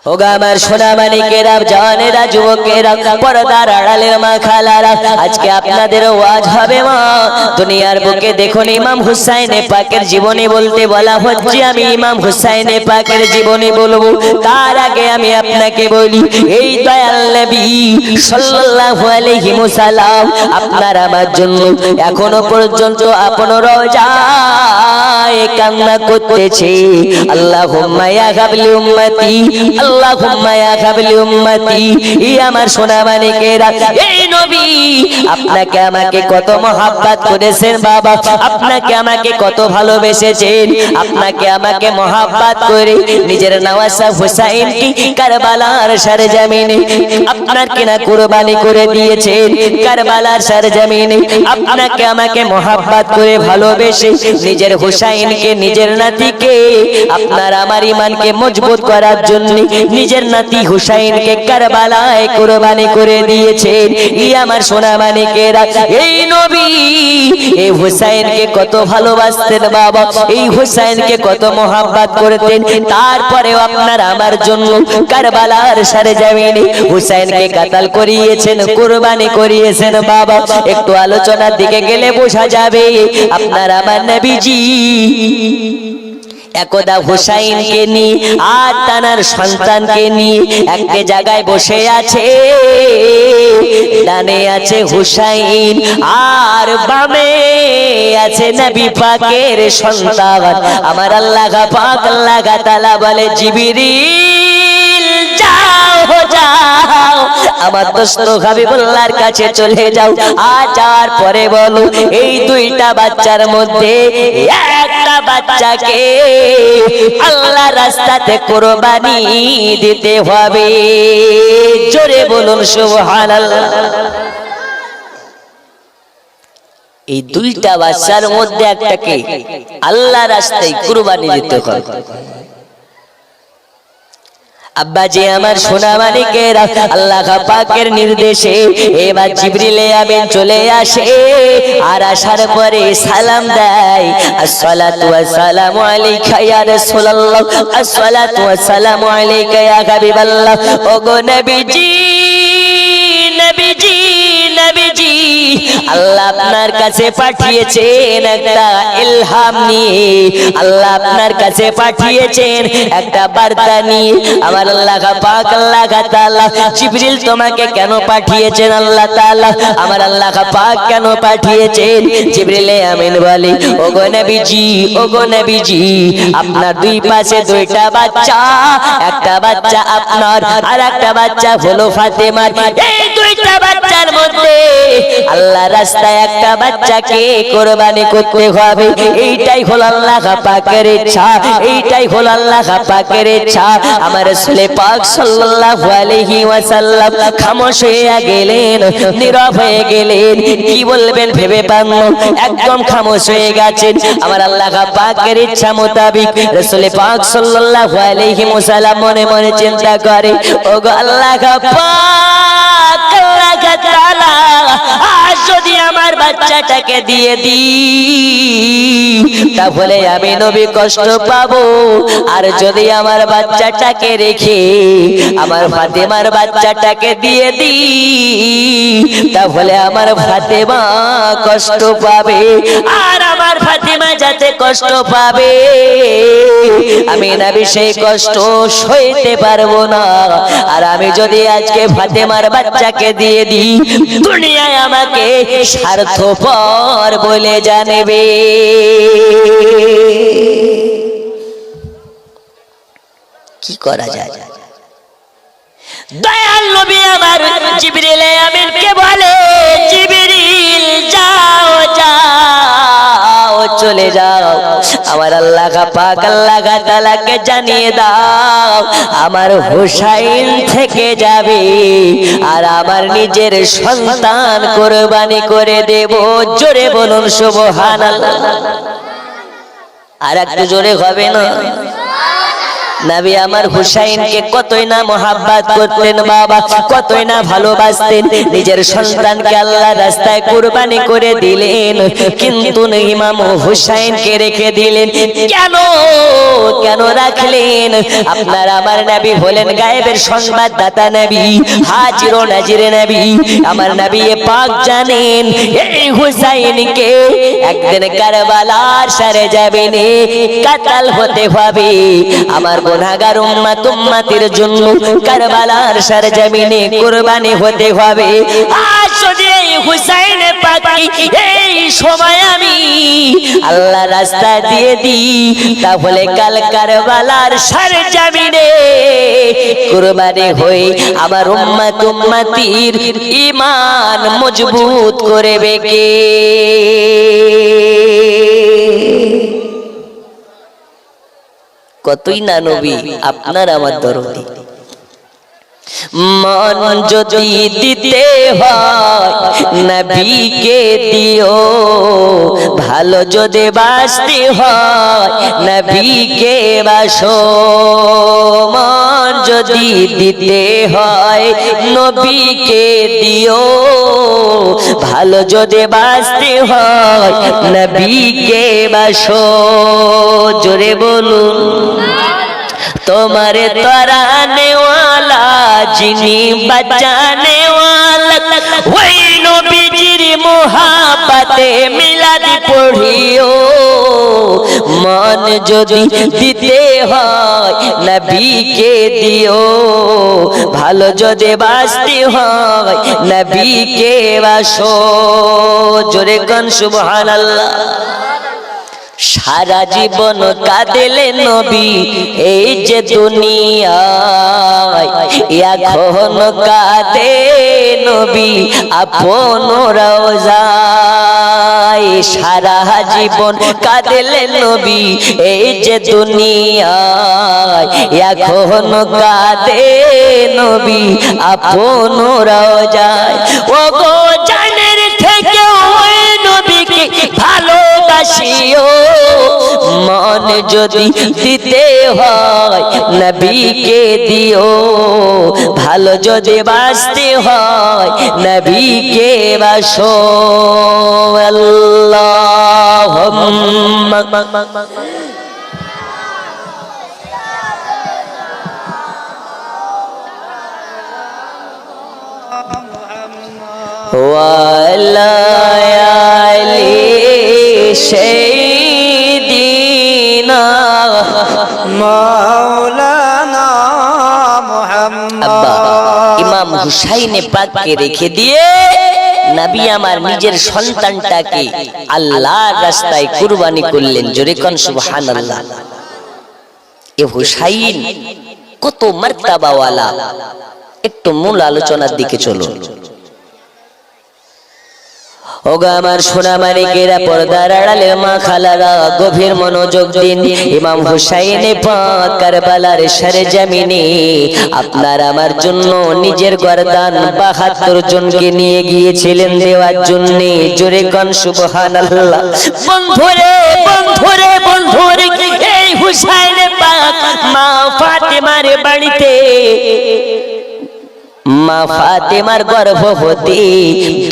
ওগো আমার সোনা মানিকেরা, জানেরা, যুবকেরা, পর্দার আড়ালের মা খালারা, আজকে আপনাদের ওয়াজ হবে মা। দুনিয়ার বুকে দেখুন ইমাম হুসাইন পাকের জীবনী বলতে বলা হচ্ছে, আমি ইমাম হুসাইন পাকের জীবনী বলবো। তার আগে আমি আপনাকে বলি, এই দয়াল নবী সাল্লাল্লাহু আলাইহি ওয়াসাল্লাম আপনার আমার জন্য এখনো পর্যন্ত আপন রওজায় কান্না করতেছে, আল্লাহুম্মা ইয়া হাবলি উম্মতি, আল্লাহুম্মা ইয়া হাবলি উম্মতি। ই আমার সোনা মানিকেরা, এই নবী আপনাকে আমাকে কত মহব্বত করেছেন বাবা, আপনাকে আমাকে কত ভালোবেসেছেন, আপনাকে আমাকে মহব্বত করে নিজের নওয়াসা হুসাইনকে কারবালার সরজমিনে আপনার কিনা কুরবানি করে দিয়েছেন। কারবালার সরজমিনে আপনাকে আমাকে মহব্বত করে ভালোবেসে নিজের হুসাইনকে, নিজের নাতিকে, আপনার আমার ঈমানকে মজবুত করার জন্য নিজের নাতি হুসাইনকে কারবালায় কুরবানি করে দিয়েছেন। ই আমার সোনা মানিকেরা, এই নবী এই হুসাইনকে কত ভালোবাসতেন বাবা, এই হুসাইনকে কত মহব্বত করতেন। তারপরেও আপনার আমার জন্য কারবালার সরজমিনে হুসাইনকে কাতাল করিয়েছেন, কুরবানি করিয়েছেন বাবা। একটু আলোচনার দিকে গেলে বোঝা যাবে আপনার আমার নবীজি একদা হুসাইনকে নিয়ে আর তার সন্তানকে নিয়ে একটা জায়গায় বসে আছে। ডানে আছে হুসাইন আর বামে আছে নবী পাকের সন্তান। আমার আল্লাহ পাক আল্লাহ তাআলা বলে, জিবরিল যাও যাও আমার দোস্ত হাবিবুল্লাহর কাছে চলে যাও। আর যাওয়ার পরে বলো, এই দুইটা বাচ্চার মধ্যে একটা বাচ্চাকে আল্লাহ রাস্তাতে কুরবানি দিতে হবে। জোরে বলুন সুবহানাল্লাহ। এই দুইটা বাচ্চার মধ্যে একটাকে আল্লাহ রাস্তায় কুরবানি দিতে হবে। আব্বাজি আমার সোনা মানিকেরা, আল্লাহ পাকের নির্দেশে এবার জিবরিল আমিন চলে আসে। আর আসার পরে সালাম দেয়, আসসালাতু ওয়াসসালামু আলাইকা ইয়া রাসূলুল্লাহ, আসসালাতু ওয়াসসালামু আলাইকা ইয়া হাবিবাল্লাহ। ওগো নবীজি, নবীজি, নবীজি, আল্লাহ আপনার কাছে পাঠিয়েছেন একটা ইলহাম নিয়ে, আল্লাহ আপনার কাছে পাঠিয়েছেন একটা বার্তা নিয়ে। আমার আল্লাহ পাক আল্লাহ তাআলা জিবরিল তোমাকে কেন পাঠিয়েছেন আল্লাহ তাআলা, আমার আল্লাহ পাক কেন পাঠিয়েছেন? জিবরিল আমিন বলে, ওগো নবীজি, ওগো নবীজি, আপনার দুই পাশে দুইটা বাচ্চা, একটা বাচ্চা আপনার আর একটা বাচ্চা হলো ফাতেমার। এই দুইটা বাচ্চার মধ্যে আল্লাহ রাস্তায় একটা বাচ্চাকে কুরবানি করতে হবে। এইটাই হলো আল্লাহ পাকের ইচ্ছা, এইটাই হলো আল্লাহ পাকের ইচ্ছা। আমার রাসূল পাক সাল্লাল্লাহু আলাইহি ওয়াসাল্লাম খামোশ হয়ে গেলেন, নীরব হয়ে গেলেন। কি বলবেন ভেবে পান না, একদম খামোশ হয়ে গেছেন। আমার আল্লাহ পাকের ইচ্ছা মোতাবেক রাসূল পাক সাল্লাল্লাহু আলাইহি ওয়াসাল্লাম মনে মনে চিন্তা করে, ওগো আল্লাহ পাক আল্লাহ তাআলা, আজ যদি আমার বাচ্চাটাকে দিয়ে দিই তাহলে আমি নবী কষ্ট পাবো, আর যদি আমার বাচ্চাটাকে রেখে আমার ফাতেমার বাচ্চাটাকে দিয়ে দিই তাহলে আমার ফাতেমা কষ্ট পাবে। আর আমার ফাতেমা যাতে কষ্ট পাবে, আমি নবী সেই কষ্ট সইতে পারবো না। আর আমি যদি আজকে ফাতেমার বাচ্চাকে দিয়ে দিই, দুনিয়ায় আমাকে স্বার্থপর বলে জানবে। কি করা যায়? দয়াল নবী আমার জিবরিল আমিনকে বলে, জিবরিল যাও যাও, চলে যাও, আমার আল্লাহ পাক আল্লাহ তাআলাকে জানিয়ে দাও আমার হুসাইন থেকে যাবে আর আমার নিজের সন্তান কুরবানি করে দেব। জোরে বলুন সুবহানাল্লাহ। আর একটু জোরে হবে না? নবী আমার হুসাইনকে কতই না মোহাব্বত করতেন বাবা, কতই না ভালোবাসতেন। নিজের সন্তানকে আল্লাহ রাস্তায় কুরবানি করে দিলেন, কিন্তু ইমাম হুসাইনকে রেখে দিলেন। কেন কেন রাখলেন? আপনার আমার নবী হলেন গায়েবের সংবাদদাতা নবী, হাজির ও নাজির নবী। আমার নবী পাক জানেন এই হুসাইনকে একদিন কারবালার সরজমিনে কাতাল হতে হবে। আমার গুনাহগার উম্মত উম্মতের জন্য কারবালার সরজমিনে কুরবানি হতে হবে। আজ যদি এই হুসাইন পাককে এই সময় আমি আল্লাহ রাস্তা দিয়ে দিই, তাহলে কাল কারবালার সরজমিনে কুরবানি হয়ে আমার উম্মত উম্মতির ঈমান মজবুত করবে কে? কতই না নবী আপনার আমার দরদি। মন যদি দিতে হয় নবীকে দিও, ভালো যদি বাসতে হয় নবীকে বাসো। মন যদি দিতে হয় নবীকে দিও, ভালো যদি বাসতে হয় নবীকে বাসো। জোরে বলুন। তোমারে তরানে ওয়ালা যিনি বাঁচানে ওয়ালা, ওই নবীজির মোহাব্বতে মিলাদ পড়িও। মন যদি দিতে হয় নবীকে দিও, ভালো যদি বাসতে হয় নবীকে বাসো। জোরে কোন সুবহানাল্লাহ। সারা জীবন কাঁদেলে নবী এই যে দুনিয়ায়, এখন কাঁদে নবী আপন রওজায়। সারা জীবন কাঁদেলে নবী এই যে দুনিয়ায়, এখন কাঁদে নবী আপন রওজায়। ও গো জানের থেকে ওই নবীকে ভালোবাসিও। মন যদি দিতে হয় নবীকে দিও, ভালো যদি বাসতে হয় নবীকে বাসো। আল্লাহুম্মা ওয়ালা আলি সাইয়্যিদিনা মাওলানা মুহাম্মদ। আব্বা ইমাম হুসাইন পাককে রেখে দিয়ে নবী আমার নিজের সন্তানটাকে আল্লাহর রাস্তায় কুরবানি করলেন। জোরে কোন সুবহানাল্লাহ। এ হুসাইন কত মার্তাবাওয়ালা, একটু মূল আলোচনার দিকে চলো। ওগো আমার সোনা মানিকেরা, পর্দার আড়ালে মা খালারা, গভীর মনোযোগ দিন। ইমাম হুসাইন পাক কারবালার সরজমিনে আপনার আমার জন্য নিজের গর্দান ৭২ জনকে নিয়ে গিয়েছিলেন দেওয়ার জন্য। জোরে কোন সুবহানাল্লাহ। বন্ধুরে বন্ধুরে বন্ধুরে, এই হুসাইন পাক মা ফাতেমার বাড়িতে মা ফাতেমার গর্ভবতী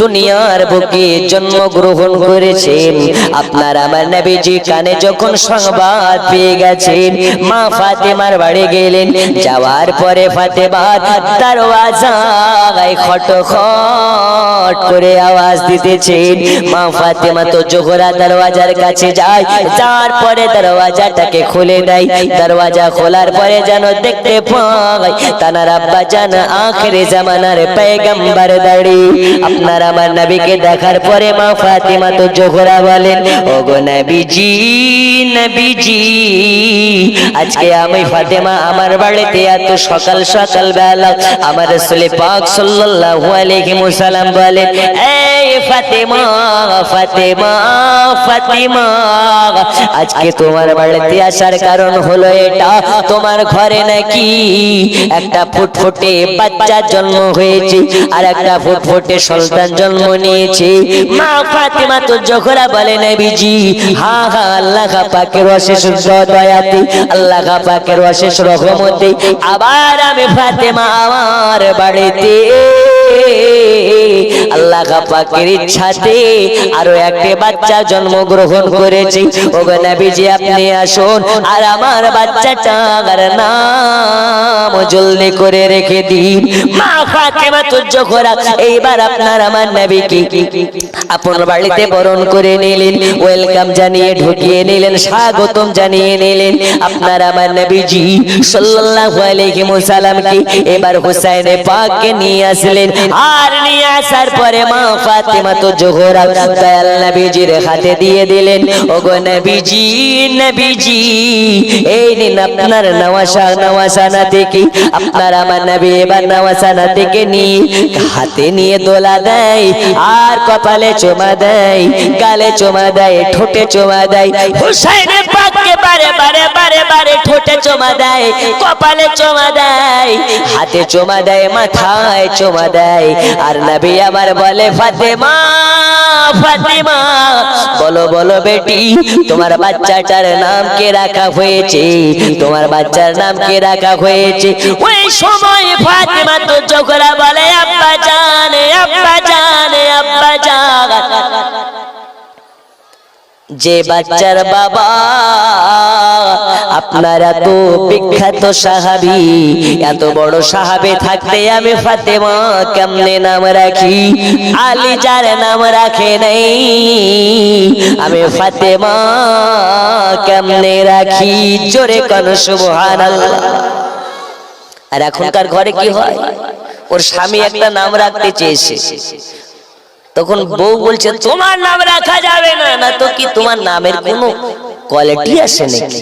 দুনিয়ার বুকে জন্মগ্রহণ করেছেন। আপনার আমার নবীজি কানে যখন সংবাদ পেয়ে গেছেন, মা ফাতেমার বাড়ি গেলেন। যাওয়ার পরে ফাতেমার দরওয়াজায় খটখট করে আওয়াজ দিতেছেন। মা ফাতেমা তো জোহরা দরওয়াজার কাছে যায়, যাওয়ার পরে দরওয়াজাটাকে খুলে দেয়। দরওয়াজা খোলার পরে যেন দেখতে পায় তানার আব্বা জান আখেরে জামানার পয়গম্বর দাঁড়ি। আপনার আমার নবীকে দেখার পরে মা ফাতেমা তো জোহরা বলেন, ওগো নবীজি নবীজি, আজকে আমি ফাতেমা আমার বাড়িতে এত সকাল সকাল বেলা আমার রাসূল পাক সাল্লাল্লাহু আলাইহি ওয়াসাল্লাম বলেন, এই ফাতেমা ফাতেমা ফাতেমা, আজকে তোমার বাড়িতে আসার কারণ হলো এটা, তোমার ঘরে নাকি একটা ফুটফুটে বাচ্চা জন্ম জন্ম হয়েছে আর একটা ফুটফুটে সন্তান জন্ম নিয়েছে। মা ফাতেমা তো জোহরা বলে নবীজি, হ্যাঁ হ্যাঁ, আল্লাহ পাকের অশেষ দয়াতে, আল্লাহ পাকের অশেষ রহমতে আবার আমি ফাতেমা আমার বাড়িতে আল্লাহ পাকের ইচ্ছাতে আরো একটা বাচ্চা জন্মগ্রহণ করেছি। ওগো নবীজি আপনি আসুন আর আমার বাচ্চাটার নাম জলদি করে রেখে দিন। মা ফাতেমা তো জোহরা এইবার আপনার আমার নবীকে আপন বাড়িতে বরণ করে নিলেন, ওয়েলকাম জানিয়ে ঢুকিয়ে নিলেন, স্বাগতম জানিয়ে নিলেন। আপনার আমার নবীজি সাল্লাল্লাহু আলাইহি ওয়াসাল্লামকে এবার হুসাইন পাককে নিয়ে আসলেন। আর নিয়ে আসার পরে মা ফাতেমা তো জোহরা দয়াল নবীজির হাতে দিয়ে দিলেন। ওগো নবীজি, নবীজি এই নিন আপনার নওয়াসানা থেকে, আপনার আমার নবী এবার নওয়াসানা থেকে নিয়ে হাতে নিয়ে দোলা দেয় আর কপালে চুমা দেয়, গালে চুমা দেয়, ঠোঁটে চুমা দেয়। হুসাইন পাককে বারে বারে বারে বারে ঠোঁটে চুমা দেয়, কপালে চুমা দেয়, হাতে চুমা দেয়, মাথায় চুমা দেয়। আর নবী আমার বলে, ফাতেমা ফাতেমা বলো বলো বেটি, তোমার বাচ্চাটার নাম কে রাখা হয়েছে? তোমার বাচ্চার নাম কে রাখা হয়েছে? ওই সময় ফাতেমা তো জোহরা বলে, আব্বা জানে, আব্বা জানে, আব্বা জান। যে বাচ্চার বাবা আপনারা তো বিখ্যাত সাহাবী, এত বড় সাহাবে থাকতে আমি ফাতেমা কেমনে নাম রাখি? আলী যার নাম রাখে নাই আমি ফাতেমা কেমনে রাখি? জোরে কোন সুবহানাল্লাহ। আর এখনকার ঘরে কি হয়, ওর স্বামী একটা নাম রাখতে চেয়েছে, তখন বউ বলছে তোমার নাম রাখা যাবে না। না তো কি তোমার নামের কোনো কোয়ালিটি আছে নাকি?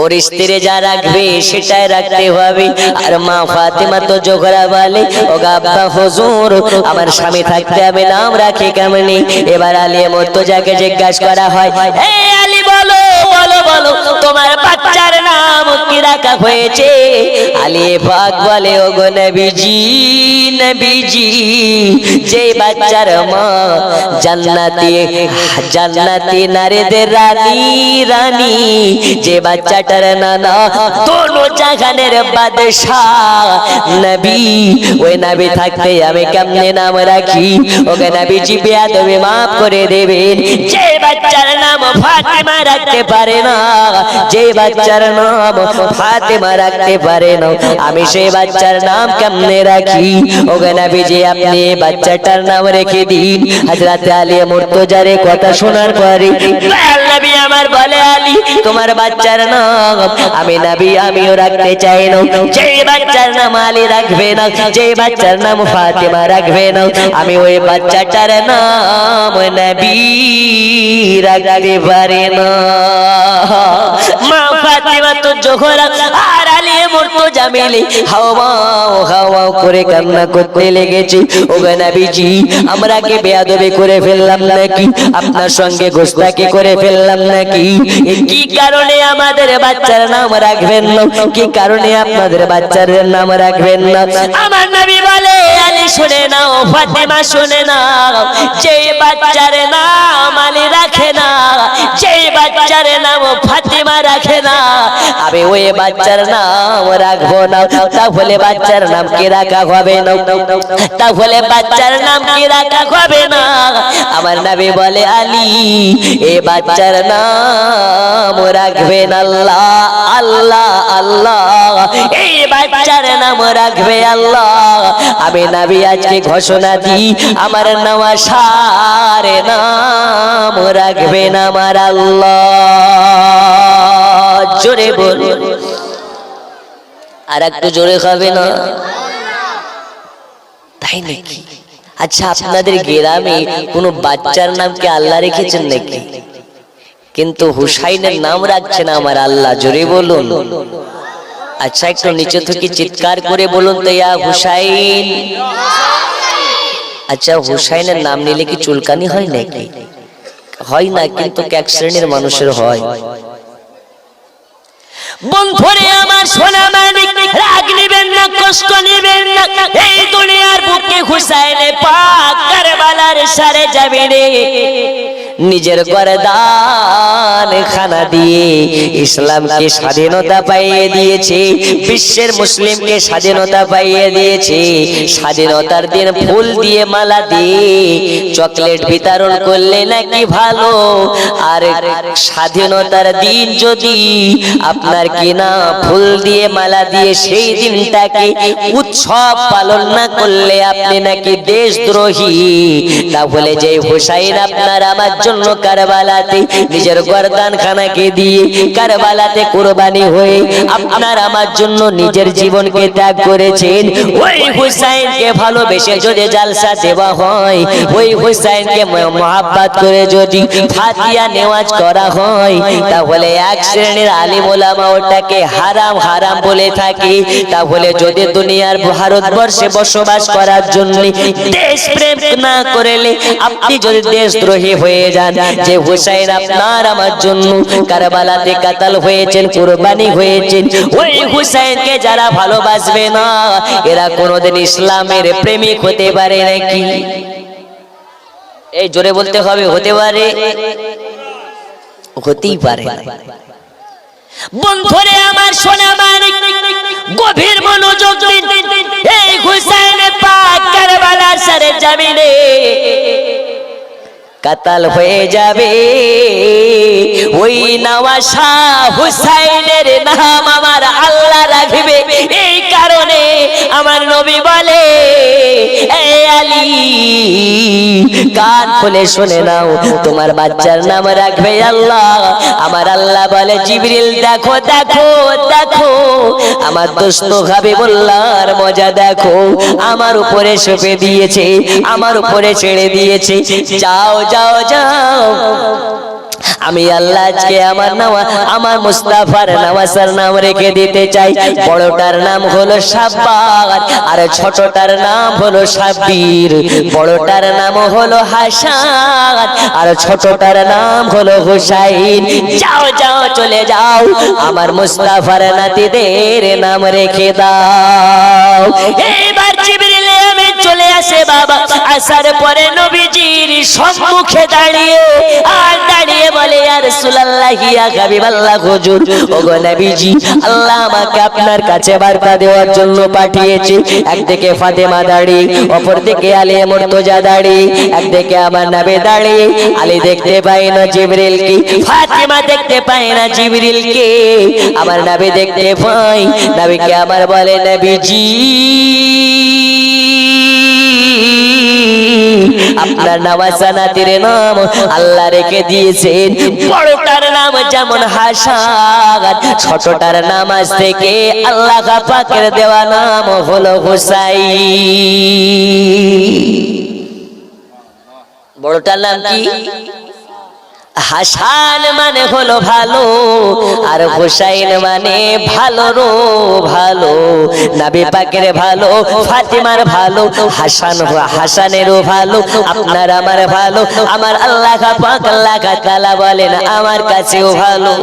ওর স্ত্রী যা রাখবে সেটাই রাখতে হবে। আর মা ফাতেমা তো জোহরা বলে, ও আব্বা হুজুর আমার স্বামী থাকতে আমি নাম রাখি কেমনি? এবার আলী মুর্তজাকে জিজ্ঞাসা করা হয়, হে আলী বলো বলো বলো তোমার বাচ্চার নাম কি রাখা হয়েছে? আলী পাক বলে, ওগো নবীজি, নবীজি যে বাচ্চার মা জান্নাতি জান্নাতি নারীদের রানী, রানী যে বাচ্চাটার নানা দোনো জাহানের বাদশাহ নবী, ওই নবী থাকতে আমি কেমনে নাম রাখি? ওকে নবীজি বেয়াদবি মাফ করে দেবেন। যে বাচ্চার নাম ফাতেমা রাখতে পারে না, যে বাচ্চার নাম ফাতেমা রাখতে পারে না, আমি সেই বাচ্চার নাম কেমনে রাখি? ওকে নবীজি আপনি বাচ্চাটার নাম রেখে দিন। হযরত আলী মুর্তজার কথা শোনার পরে নবী আমার বলে, আলী তোমার বাচ্চার নাম আমি নবী আমিও রাখতে চাই না। যে বাচ্চার নাম আলী রাখবে না, যে বাচ্চার নাম ফাতেমা রাখবে না, আমি ওই বাচ্চাটার নাম নবী রাখতে পারি না। মা ফাতেমা তো জোহরা আর আলী মুর্তজা মিলে হাওয়া হাওয়া করে কান্না করতে লেগেছে। ওগো নবীজি আমরা কি বেয়াদবি করে ফেললাম নাকি? আপনার সঙ্গে গোস্তাকি করে ফেললাম নাকি? কি কারণে আমাদের বাচ্চার নাম রাখবেন না? কি কারণে আপনাদের বাচ্চার নাম রাখবেন না? আমার নবী বলে, আলী শুনে নাও, ফাতেমা শুনে নাও, যে বাচ্চার নাম আলী রাখে না, যে বাচ্চার নাম ফাতেমা রাখে না, আমি ওই বাচ্চার নাম রাখবো না। তাহলে বাচ্চার নাম কি রাখা হবে না? তাহলে বাচ্চার নাম কি রাখা হবে না? আমার নবী বলে, আলী এই বাচ্চার নাম রাখবেন আল্লাহ, আল্লাহ, আল্লাহ, এই বাচ্চার নাম রাখবে আল্লাহ। আমি নবী আজকে ঘোষণা দিই, আমার নওয়াসার নাম রাখবেন আমার আল্লাহ। জোরে বলুন, আর একটু জোরে খাবে না? তাই নাকি? আচ্ছা আপনাদের গ্রামে কোনো বাচ্চার নাম কি আল্লাহ রেখেছেন নাকি? কিন্তু হুসাইনের নাম রাখছেন আমার আল্লাহ। জোরে বলুন। আচ্ছা একটু নিচে থেকে চিৎকার করে বলুন তো, ইয়া হুসাইন। আচ্ছা হুসাইনের নাম নিলে কি চুলকানি হয় নাকি? হয় না, কিন্তু এক শ্রেণীর মানুষের হয়। বন্ধুরে আমার সোনা মানিক, রাগ নিবেন না সারে যাবে রে নিজের গর্দান খানা দিয়ে ইসলামকে স্বাধীনতা পাইয়ে দিয়েছে, বিশ্বের মুসলিমকে স্বাধীনতা পাইয়ে দিয়েছে। স্বাধীনতার দিন ফুল দিয়ে মালা দিয়ে চকলেট বিতরণ করলে নাকি ভালো, আর স্বাধীনতার দিন যদি আপনার কিনা ফুল দিয়ে মালা দিয়ে সেই দিনটাকে উৎসব পালন না করলে আপনি নাকি দেশদ্রোহী। তাহলে যে হুসাইন আপনার আমার জন্য কারবালাতে নিজের গর্দান খানাকে দিয়ে কারবালাতে কুরবানি হয়ে আপনার আমার জন্য নিজের জীবনকে ত্যাগ করেছেন, ওই হুসাইনকে ভালোবেসে যদি জালসা দেওয়া হয়, ওই হুসাইনকে মহব্বত করে যদি ফাতিহা নেওয়াজ করা হয়, তাহলে এক শ্রেণীর আলিম ওলামা ওটাকে হারাম হারাম বলে থাকে। তাহলে যদি দুনিয়ার ভারতবর্ষে বসবাস করার জন্য দেশ প্রেম না করলে আপনি যদি দেশদ্রোহী হয়ে যান, যে হুসাইন আপনার আমার জন্য কারবালাতে কাতাল হয়েছেন, কুরবানি হয়েছেন, ওই হুসাইনকে যারা ভালোবাসবে না এরা কোনোদিন ইসলামের প্রেমিক হতে পারে নাকি? এই জোরে বলতে হবে, হতে পারে? হতেই পারে। বন্ধুরে আমার সোনা মানিক, গভীর মনোযোগ দিন। এই হুসাইন পাক কারবালার সারে জমিনে কাতাল হয়ে যাবে, ওই নওয়াজা হুসাইনের নাম আমার আল্লাহ রাখবে। এই কারণে আমার নবী বলে, এ আলী কান খুলে শুনে নাও, তোমার বাচ্চার নাম রাখবে আল্লাহ। আমার আল্লাহ বলে, জিবরিল দেখো দেখো দেখো আমার দোস্ত হাবিবুল্লাহর মজা দেখো, আমার উপরে সঁপে দিয়েছে, আমার উপরে ছেড়ে দিয়েছে, যাও যাও যাও। আমি আল্লাহ আজকে আমার মুস্তাফার নওয়াজের নাম রেখে দিতে চাই। বড়টার নাম হলো শাব্বার আর ছোটটার নাম হলো সাব্বির। বড়টার নাম হলো হাসান আর ছোটটার নাম হলো হুসাইন। যাও যাও চলে যাও, আমার মুস্তাফার নাতিদের নাম রেখে দাও। এবার জিবরিল আমিন চলে আসে বাবা, আসার পরে নবীজির সম্মুখে দাঁড়িয়ে বলে, ইয়া রাসূলুল্লাহ ইয়া হাবিবাল্লাহ হুজুর, ওগো নবীজি, আল্লাহ আমাকে আপনার কাছে বার্তা দেওয়ার জন্য পাঠিয়েছে। একদিকে ফাতেমা দাঁড়িয়ে, অপর দিকে আলী মুর্তজা দাঁড়িয়ে, একদিকে আমার নবী দাঁড়িয়ে। আলী দেখতে পায় না জিবরিলকে, ফাতেমা দেখতে পায় না জিবরিলকে, আমার নবী দেখতে পায়। নবীকে আমার বলে, নবীজি আপনার নওয়াজা নাতির নাম আল্লাহ রেখে দিয়েছেন। বড়টার নাম যেমন হাসান, ছোটটার নাম আজ থেকে আল্লাহ পাকের দেওয়া নাম হলো হুসাইন। বড়টার নাম কি? হাসান মানে হলো ভালো, আর হুসাইন মানে ভালো রো ভালো। নবী পাকের ভালো, ফাতিমার ভালো, হাসানেরও ভালো, আপনার আমার ভালো। আমার আল্লাহ পাক আল্লাহ তাআলা বলেন, আমার কাছেও ভালো।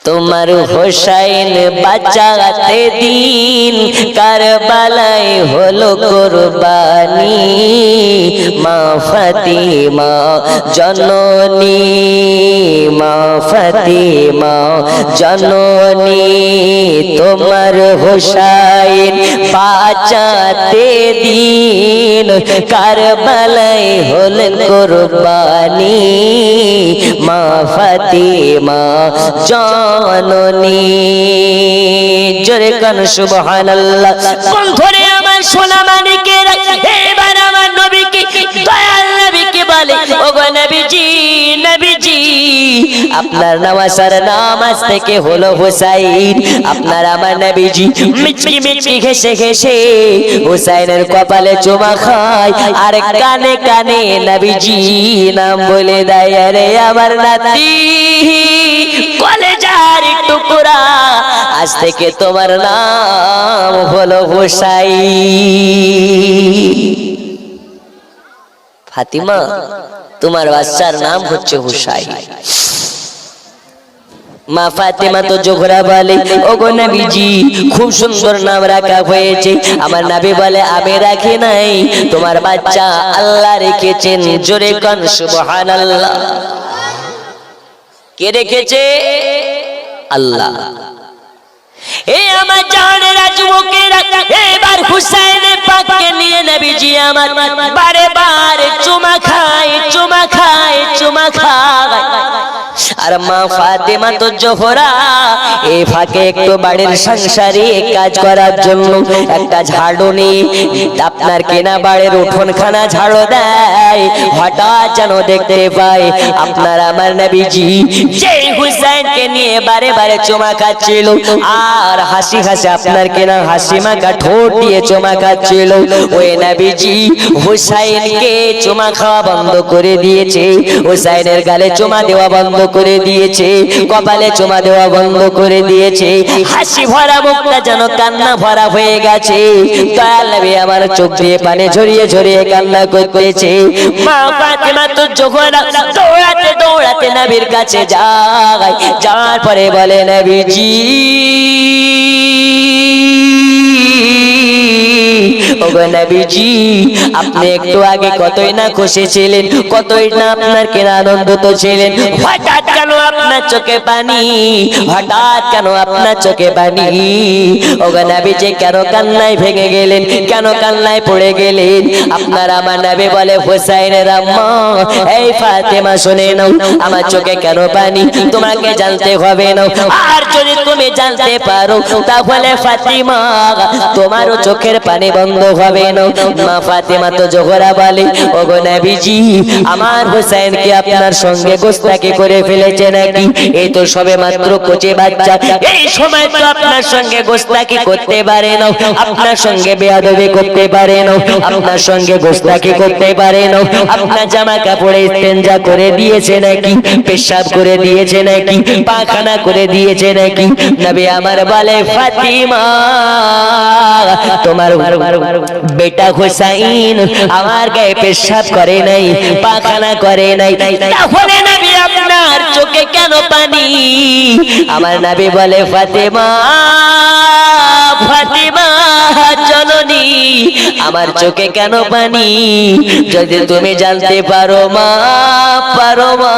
তোমার হুসাইন বাঁচাতে দিন কারবালায় হলো কুরবানি, মা ফাতিমা জননী, মা ফাতিমা জননী। তোমার হুসাইন বাঁচাতে দিন কারবালায় হলো কুরবানি, মা ফাতিমা জননী। জোরে কান সুবহানাল্লাহ। বন্ধুরে আমার সোনা মানিকের, এবার আমার নবীকে, দয়াল নবীকে বলে, ওগো নবীজি, নবীজি আপনার নওয়াজের নাম আজ থেকে হলো হুসাইন। আপনার আমার নবীজি মিচকি মিচকি ঘেসে ঘেসে হুসাইনের কপালে চুমা খায়, আর কানে কানে নবীজি নাম বলে দেয়, আরে আমার নাতি কলেজার টুকরা, আজ থেকে তোমার নাম হলো হুসাইন। ফাতিমা, তোমার বাচ্চার নাম হচ্ছে হুসাইন। মা ফাতেমা তো জোহরা বলে, ওগো নবীজি খুব সুন্দর নাম রাখা হয়েছে। আমার নবী বলে, আমি রাখি নাই, তোমার বাচ্চা আল্লাহ রেখেছেন। জোরে কান সুবহানাল্লাহ। কে রেখেছে? আল্লাহ। এ আমার জানেরা যুবকেরা, এবার হুসাইন পাককে নিয়ে নবীজি আমার বারে বারে চুমা খায়, চুমা খায়, চুমা খায়। আর মা ফাতেমা তো জোহরা এই ফাঁকে একটু বাড়ির সংসারে কাজ করার জন্য একটা ঝাড়ু নিয়ে আপনার কেনা বাড়ির উঠোনখানা ঝাড়ু দেয়। হঠাৎ যেন দেখতে পায় আপনার আমার নবীজি যে হুসাইনকে নিয়ে বারে বারে চুমা খাচ্ছিল, আর হাসি হাসি আপনার কেনা হাসি মাখা ঠোঁট দিয়ে চুমা খাচ্ছিল। ওই নবীজি হুসাইনকে চুমা খাওয়া বন্ধ করে দিয়েছে, হুসাইনের গালে চুমা দেওয়া বন্ধ করে দিয়েছে, কপালে চুমা দেওয়া বন্ধ করে দিয়েছে। হাসি ভরা মুখটা যেন কান্না ভরা হয়ে গেছে। দয়াল নবী আমার চোখ দিয়ে পানি ঝরিয়ে ঝরিয়ে কান্না করতেছে। মা ফাতেমা তো জোহরা দৌড়াতে দৌড়াতে নবীর কাছে যায়, যাওয়ার পরে বলে, নবীজি ওগো নবীজি, আপনি একটু আগে কতই না খুশি ছিলেন, কতই না আপনার কেন আনন্দিত ছিলেন, হঠাৎ কেন আপনার চোখে পানি, হঠাৎ কেন আপনার চোখে পানি? ওগো নবীজি কেন কান্নায় ভেঙে গেলেন, কেন কান্নায় পড়ে গেলেন? আপনার আমার নবী বলে, হুসাইনের আম্মা এই ফাতেমা শুনে নাও, আমার চোখে কেন পানি তোমাকে জানতে হবে না, আর যদি তুমি জানতে পারো তাহলে ফাতিমা তোমারও চোখের পানি বন্ধ হবে না। মা ফাতেমা তো জোহরা বলে, ওগো নবীজি আমার হুসাইনকে আপনার সঙ্গে গোস্তাকি করে ফেলেছে নাকি? এই তো সবে মাত্র কচি বাচ্চা, এই সময় তো আপনার সঙ্গে গোস্তাকি করতে পারে না, আপনার সঙ্গে বেয়াদবি করতে পারে না, আপনার সঙ্গে গোস্তাকি করতে পারে না। আপনার জামা কাপড়ে ইস্তেঞ্জা করে দিয়েছে নাকি, পেশাব করে দিয়েছে নাকি, পায়খানা করে দিয়েছে নাকি? নবী আমার বলে, ফাতিমা তোমার বেটা হুসাইন আমার গায়ে পেশাব করে নাই, পায়খানা করে নাই, তাহলে নবী আপনার চোখে কেন পানি? আমার নবী বলে, ফাতেমা ফাতেমা জননী আমার চোখে কেন পানি? যদি তুমি জানতে পারো মা, পারো মা,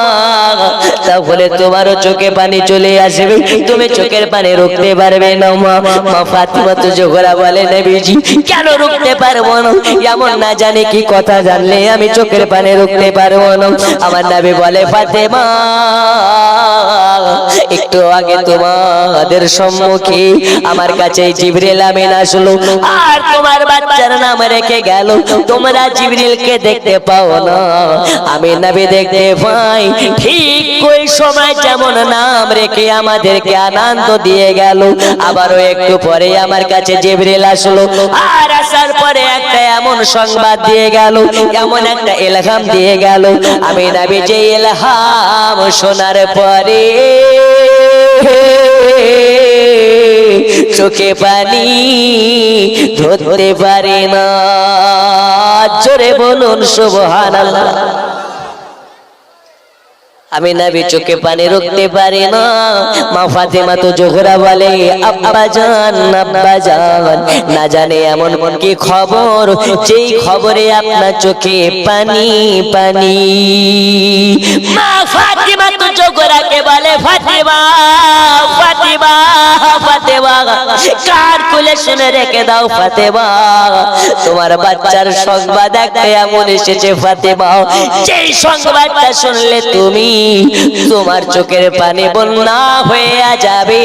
তাহলে তোমারও চোখে পানি চলে আসবে, তুমি চোখের পানি রুখতে পারবে না মা। মা ফাতিমা তো জোহরা বলে, নবীজি কেন রুখতে পারবো না? এমন না জানি কি কথা জানলে আমি চোখের পানি রুখতে পারবো না? আমার নবী বলে, ফাতেমা একটু আগে তোমাদের সম্মুখে আমার কাছে জিবরিল আমিন আসলো, আর তোমার বাচ্চার নাম রেখে গেল, তোমরা জিবরিলকে দেখতে পাও না, আমি নবী দেখতে পাই। ঠিক ওই সময় যেমন নাম রেখে আমাদেরকে আনন্দ দিয়ে গেল, আবারও একটু পরে আমার কাছে জিবরিল আসলো, আর আসার পরে একটা এমন সংবাদ দিয়ে গেল, এমন একটা ইলহাম দিয়ে গেল, আমি নবী যে ইলহাম শোনার পরে চোখে পানি ধরতে পারে না। জোরে বলুন সুবহানাল্লাহ। আমি নবী চোখে পানি রুখতে পারি না। মা ফাতেমা তো জোহরা বলে, আব্বা জান, আব্বা জান, না জানে এমন কি খবর যেই খবরে আপনার চোখে পানি পানি। মা ফাতেমা তো জোহরাকে বলে, ফাতেমা ফাতেমা ফাতেমা কার খুলে শুনে রেখে দাও ফাতেমা, তোমার বাচ্চার সংবাদ একটা এমন এসেছে ফাতেমা, যেই সংবাদটা শুনলে তুমি তোমার চোখের পানি বন্যা হয়ে যাবে,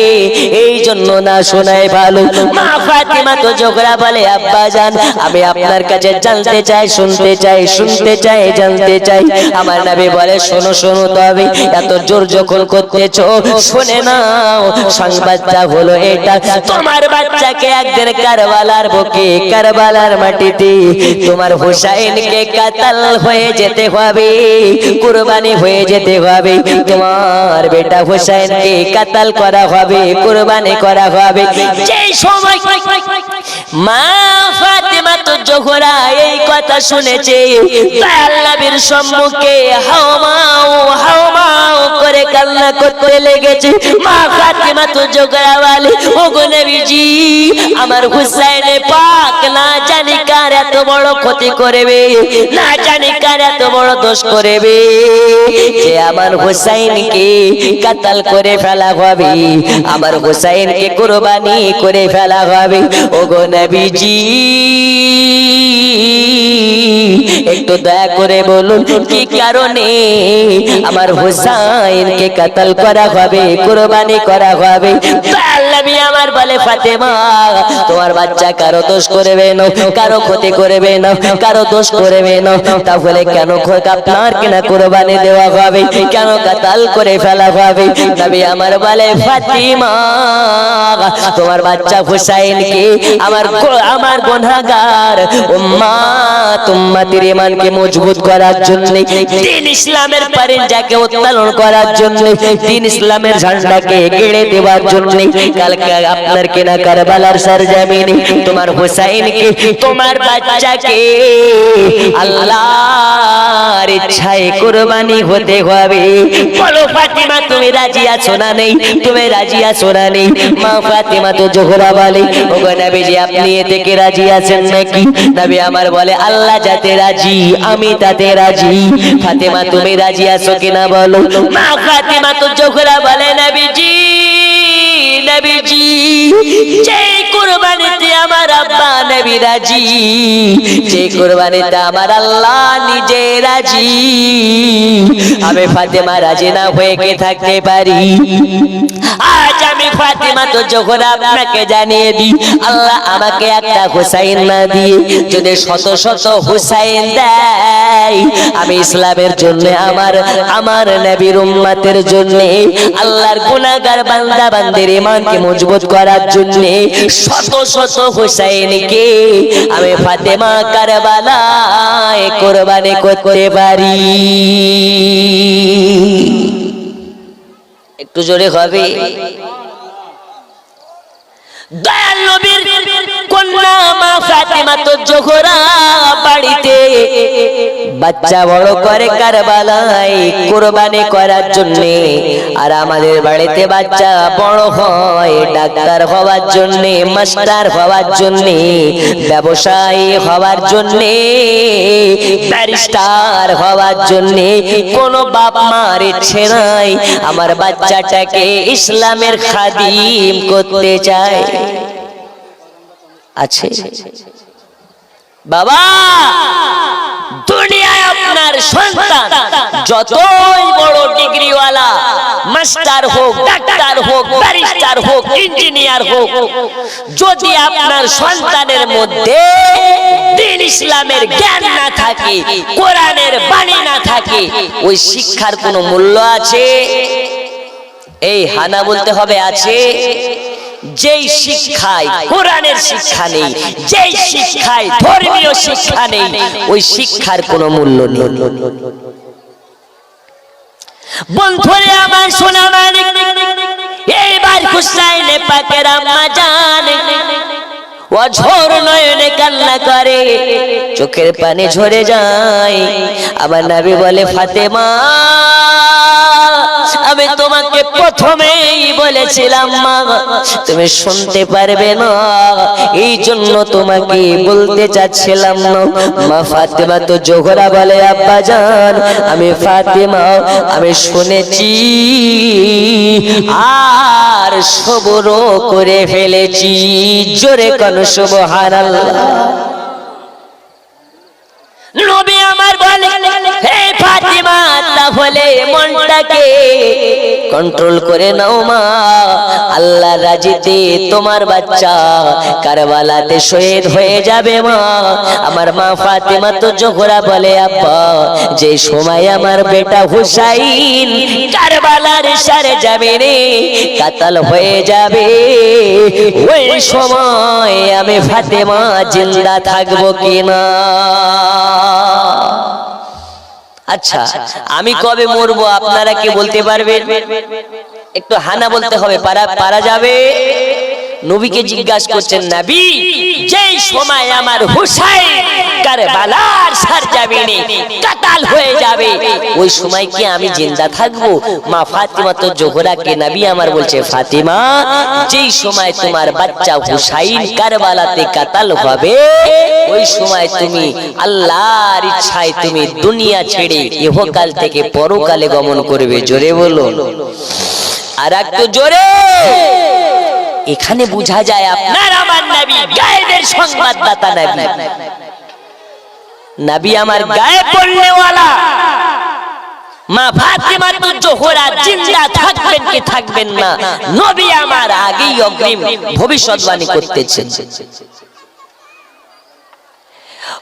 এই জন্য না শোনাই ভালো। মা ফাতিমা তো জোহরা বলে, আব্বা জান আমি আপনার কাছে জানতে চাই, শুনতে চাই, শুনতে চাই, জানতে চাই। আমার নবী বলে, শোনো শোনো, তবে এত জোর যখন করতেছো শুনে নাও, সংবাদটা হলো এটা, তোমার বাচ্চাকে একদিন কারবালার বুকে, কারবালার মাটিতে তোমার হুসাইনকে কাতাল হয়ে যেতে হবে, কুরবানি হয়ে যেতে হবে, তোমার বেটা হুসাইনকে কাতাল করা হবে, কুরবানি করা হবে। যেই সময় মা ফাতেমা তো জোহরা এই কথা শুনেছে, দয়াল নবীর সম্মুখে হাওমাও হাওমাও করে কান্না করতে লেগেছে। মা ফাতেমা তো জোহরা বলে, ওগো নবীজি, আমার হুসাইন পাক না জানি কার এত বড় ক্ষতি করবে, না জানি কার এত বড় দোষ করবে যে আমার হুসাইনকে কাতাল করে ফেলা হবে, আমার হুসাইনকে কুরবানি করে ফেলা হবে। ওগো নবীজি, একটু দয়া করে বলুন কি কারণে আমার হুসাইনকে কাতাল করা হবে, কুরবানি করা হবে? নবী আমার বলে, ফাতেমা, তোমার বাচ্চা কারো দোষ করবে না, কারো ক্ষতি করবে না, কারো দোষ করবে না, তাহলে কেন আপনার কিনা কুরবানি দেওয়া হবে, কেন কাতাল করে ফেলা হবে? নবী আমার বলে, ফাতিমা, তোমার বাচ্চা হুসাইনকে আমার গুনাহগার উম্মাত উম্মতের ঈমানকে মজবুত করার জন্য, দ্বীন ইসলামের পরিঞ্জাকে উত্তোলন করার জন্য, দ্বীন ইসলামের ঝান্ডাকে গেড়ে দেওয়ার জন্য কালকে আপনার কিনা কারবালার সরজমিনে তোমার হুসাইনকে, তোমার বাচ্চাকে আল্লাহর ইচ্ছায় কুরবানি হতে হবে। বলো ফাতিমা, তুমি রাজি আছো না নেই? তুমি রাজি আছো না নেই? মা ফাতিমা তো জোহরা বলে, ওগো নবীজি, আপনি এতে কি রাজি আছেন নাকি? নবী আমার বলে, আল্লাহ যাতে রাজি আমি তাতে রাজি। ফাতিমা, তুমি রাজি আছো কিনা বলো? মা ফাতিমা তো জোহরা বলে, নবীজি, নবীজি, যে কুরবানিতে আমার আব্বা নবী রাজি, যে কুরবানিতে আমার আল্লাহ নিজে রাজি, আমি ফাতেমা রাজি না হয়ে কে থাকতে পারি? আজ আমি ফাতেমা তো জোহরা আপনাকে জানিয়ে দিই, আল্লাহ আমাকে একটা হুসাইন না দিয়ে যদি শত শত হুসাইন দেয়, আমি ইসলামের জন্য, আমার নবীর উম্মতের জন্য, আল্লাহর গুনাহগার বান্দা বান্দির ঈমানকে মজবুত করার জন্য শত শত হুসাইনকে আমি ফাতেমা কারবালায় কুরবানি করতে পারি। একটু জোরে হবে। দয়াল নবীর কন্যা মা ফাতেমা তো জোহরা বাড়িতে বাচ্চা বড় করে কারবালায় কুরবানি করার জন্য, আর আমাদের বাড়িতে বাচ্চা বড় হয় ডাক্তার হওয়ার জন্য, মাস্টার হওয়ার জন্য, ব্যবসায়ী হওয়ার জন্য, ব্যারিস্টার হওয়ার জন্য। কোন বাপ মার ইচ্ছে নাই আমার বাচ্চাটাকে ইসলামের খাদিম করতে চায়? আছে বাবা? দুনিয়ায় আপনার সন্তান যতই বড় ডিগ্রিওয়ালা মাস্টার হোক, ডাক্তার হোক, ব্যারিস্টার হোক, ইঞ্জিনিয়ার হোক, যদি আপনার সন্তানের মধ্যে দ্বীন ইসলামের জ্ঞান না থাকে, কোরআনের বাণী না থাকে, ওই শিক্ষার কোনো মূল্য আছে? এই হানা বলতে হবে আছে। যেই শিক্ষায় কোরআনের শিক্ষা নেই, যেই শিক্ষায় ধর্মীয় শিক্ষা নেই, ওই শিক্ষার কোনো মূল্য নেই। বন্ধুরে আমার সোনা মানিক, এইবার হুসাইন পাকের আম্মা জান অঝোর নয়নে কান্না করে, চোখের পানি ঝরে যায়। আমার নবী বলে, ফাতেমা, আমি তোমাকে প্রথমেই বলেছিলাম মা, তুমি শুনতে পারবে না, এই জন্য তোমাকে বলতে চাচ্ছিলাম না। মা ফাতেমা তো জোহরা বলে, আব্বা জান, আমি ফাতেমা, আমি শুনেছি আর সবর করে ফেলেছি। জোরে কোন সুবহানাল্লাহ। নবী আমার বলে, হে ফাতিমা, তাহলে মনটাকে কন্ট্রোল করে নাও মা, আল্লাহ রাজিতে তোমার বাচ্চা কারবালাতে শহীদ হয়ে যাবে মা। আমার মা ফাতিমা তো জোহরা বলে, আব্বা, যে সময় আমার বেটা হুসাইন কারবালার সরজমিনে কাতাল হয়ে যাবে, ওই সময় আমি ফাতেমা জিন্দা থাকবো কিনা? আচ্ছা, আমি কবে মরবো আপনারা কি বলতে পারবেন? একটু হানা বলতে হবে, পারা যাবে? নবীকে জিজ্ঞাসা করছেন, নবী যেই সময় আমার হুসাইন কারবালার সরজমিনে কাতাল হয়ে যাবে ওই সময় কি আমি জিন্দা থাকবো? মা ফাতিমা তো জোহরাকে নবী আমার বলছে, ফাতিমা যেই সময় তোমার বাচ্চা হুসাইন কারবালাতে কাতাল হবে ওই সময় তুমি আল্লাহর ইচ্ছায় তুমি দুনিয়া ছেড়ে ইহকাল থেকে পরকালে গমন করবে। জোরে বলুন আর একটু জোরে। এখানে বোঝা যায় আপনার আমার নবী গায়েবের সংবাদদাতা নবী, নবী আমার গায়েব বলনেওয়ালা। মা ফাতিমা তো জোহরা জিন্দা থাকবেন কি থাকবেন না নবী আমার আগেই অগ্রিম ভবিষ্যৎবাণী করতেছেন।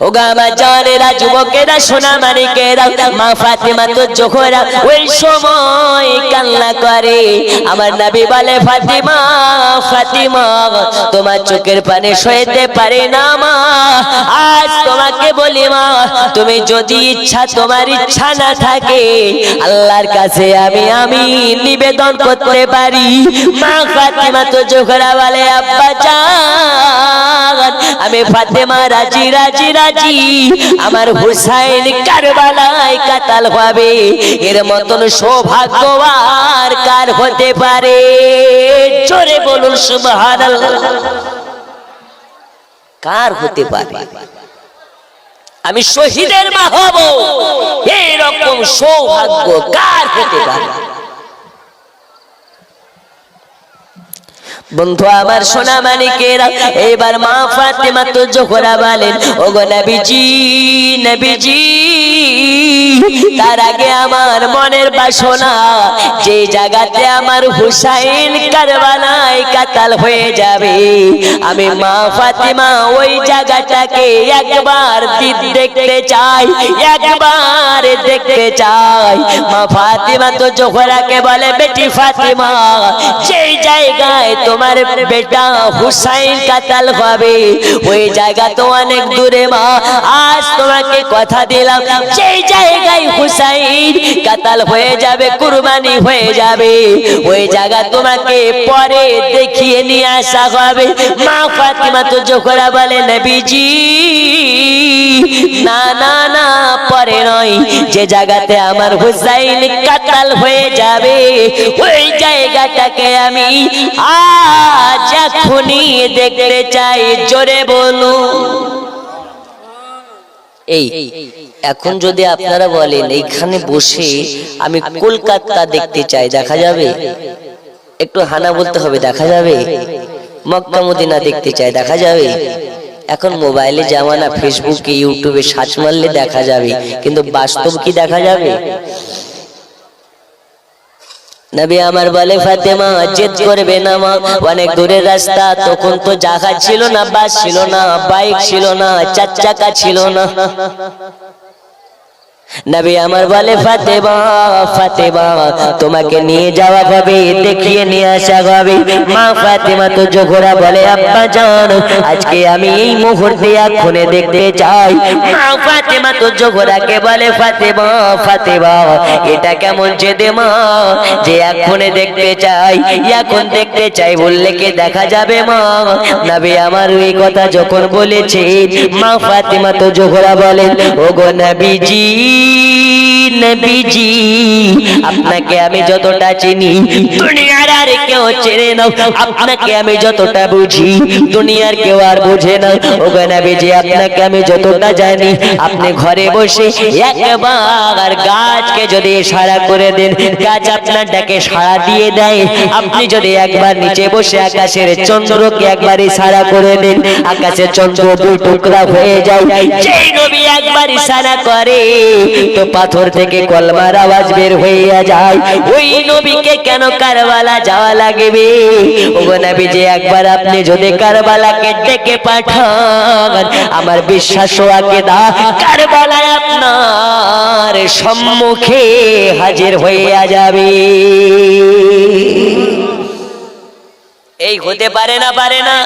ওগা আমার জানেরা যুবকেরা সোনা মানিকেরা, মা ফাতিমা তো জোহরা ওই সময় কান্না করে। আমার নবী বলে, ফাতিমা ফাতিমা তোমার চোখের পানি সইতে পারে না মা, আজ তোমাকে বলি মা, তুমি যদি ইচ্ছা তোমার ইচ্ছা না থাকে আল্লাহর কাছে আমি নিবেদন করতে পারি। মা ফাতিমা তো জোহরা বলে, আব্বা জান আমি ফাতিমা রাজি রাজি রাজি, আমার হুসাইন কারবালায় কাতাল হবে। এর মতন সৌভাগ্য আর কার হতে পারে? জোরে বলুন সুবহানাল্লাহ। কার হতে পারে? আমি শহীদের মা হব, এরকম সৌভাগ্য কার হতে পারে? বন্ধু আমার সোনা মানিকেরা, এবার মা ফাতিমা তো জোহরা বলেন, ওগো নবীজি নবীজি তার আগে আমার মনের বাসনা, যে জায়গাতে আমার হুসাইন কারবালায় কাতাল হয়ে যাবে আমি মা ফাতিমা ওই জায়গাটাকে একবার দেখতে চাই, একবার দেখতে চাই। মা ফাতিমা তো জোহরাকে বলে, বেটি ফাতিমা যেই জায়গায় তোমার বেটা হুসাইন কাতাল হবে ওই জায়গা তো অনেক দূরে মা, আজ তোমাকে কথা দিলাম যেই জায়গায় হুসাইন কাতাল হয়ে যাবে কুরবানি হয়ে যাবে ওই জায়গা তোমাকে পরে দেখিয়ে নিয়ে আসা হবে। মা ফাতিমা তো জোহরা বলে, নবীজি না না না পরে নয়, যে জায়গাতে আমার হুসাইন কাতাল হয়ে যাবে ওই জায়গাটাকে আমি আজ এখনই দেখতে চাই। জোরে বলুন। এই এখন যদি আপনারা বলেন এইখানে বসে আমি কলকাতা দেখতে চাই, দেখা যাবে? একটু হানা বলতে হবে, দেখা যাবে? মক্কা মদিনা দেখতে চাই, দেখা যাবে? এখন মোবাইলে জামানা, ফেসবুকে ইউটিউবে সার্চ মারলে দেখা যাবে, কিন্তু বাস্তব কি দেখা যাবে? নবী আমার বলে, ফাতেমা জেদ করবে না মা, অনেক দূরের রাস্তা, তখন তো জাহাজ ছিল না, বাস ছিল না, বাইক ছিল না, চার চাকা ছিল না। নবী আমার বলে, ফাতেমা ফাতেমা তোমাকে নিয়ে যাওয়া হবে, দেখিয়ে নিয়ে আসা হবে। মা ফাতেমা তো জোহরা বলে, আব্বা জান আজকে আমি এই মুহূর্তে এখনই দেখতে চাই। মা ফাতেমা তো জোহরাকে বলে, ফাতেমা ফাতেমা এটা কেমন জেদে মা, যে এখনই দেখতে চাই, এখন দেখতে চাই বললে কি দেখা যাবে মা? নবী আমার এই কথা যখন বলেছে মা ফাতেমা তো জোহরা বলেন, ওগো নবীজি নবীজি আপনাকে আমি যতটা চিনি দুনিয়ার আর কেউ চেনে না, আপনাকে আমি যতটা বুঝি দুনিয়ার কেউ আর বুঝে না। ওগো নবীজি আপনাকে আমি যতটা জানি, আপনি ঘরে বসে একবার গাছকে যদি ইশারা করে দেন, গাছ আপনার ডাকে সাড়া দিয়ে দেয়। আপনি যদি একবার নিচে বসে আকাশের চন্দ্রকে একবার ইশারা করে দেন, আকাশের চন্দ্র দুই টুকরা হয়ে যায়। যেই নবী একবার ইশারা করে তো পাথর থেকে কলমার আওয়াজ বের হইয়া যায়। ওই নবীকে কেন কারবালা যাওয়া লাগবে? ওগো নবীজি একবার আপনি যদি কারবালাকে ডেকে পাঠান, আমার বিশ্বাস ও আকীদা কারবালায় আপনার সম্মুখে হাজির হইয়া যাবে। এই হতে পারে না? পারে না?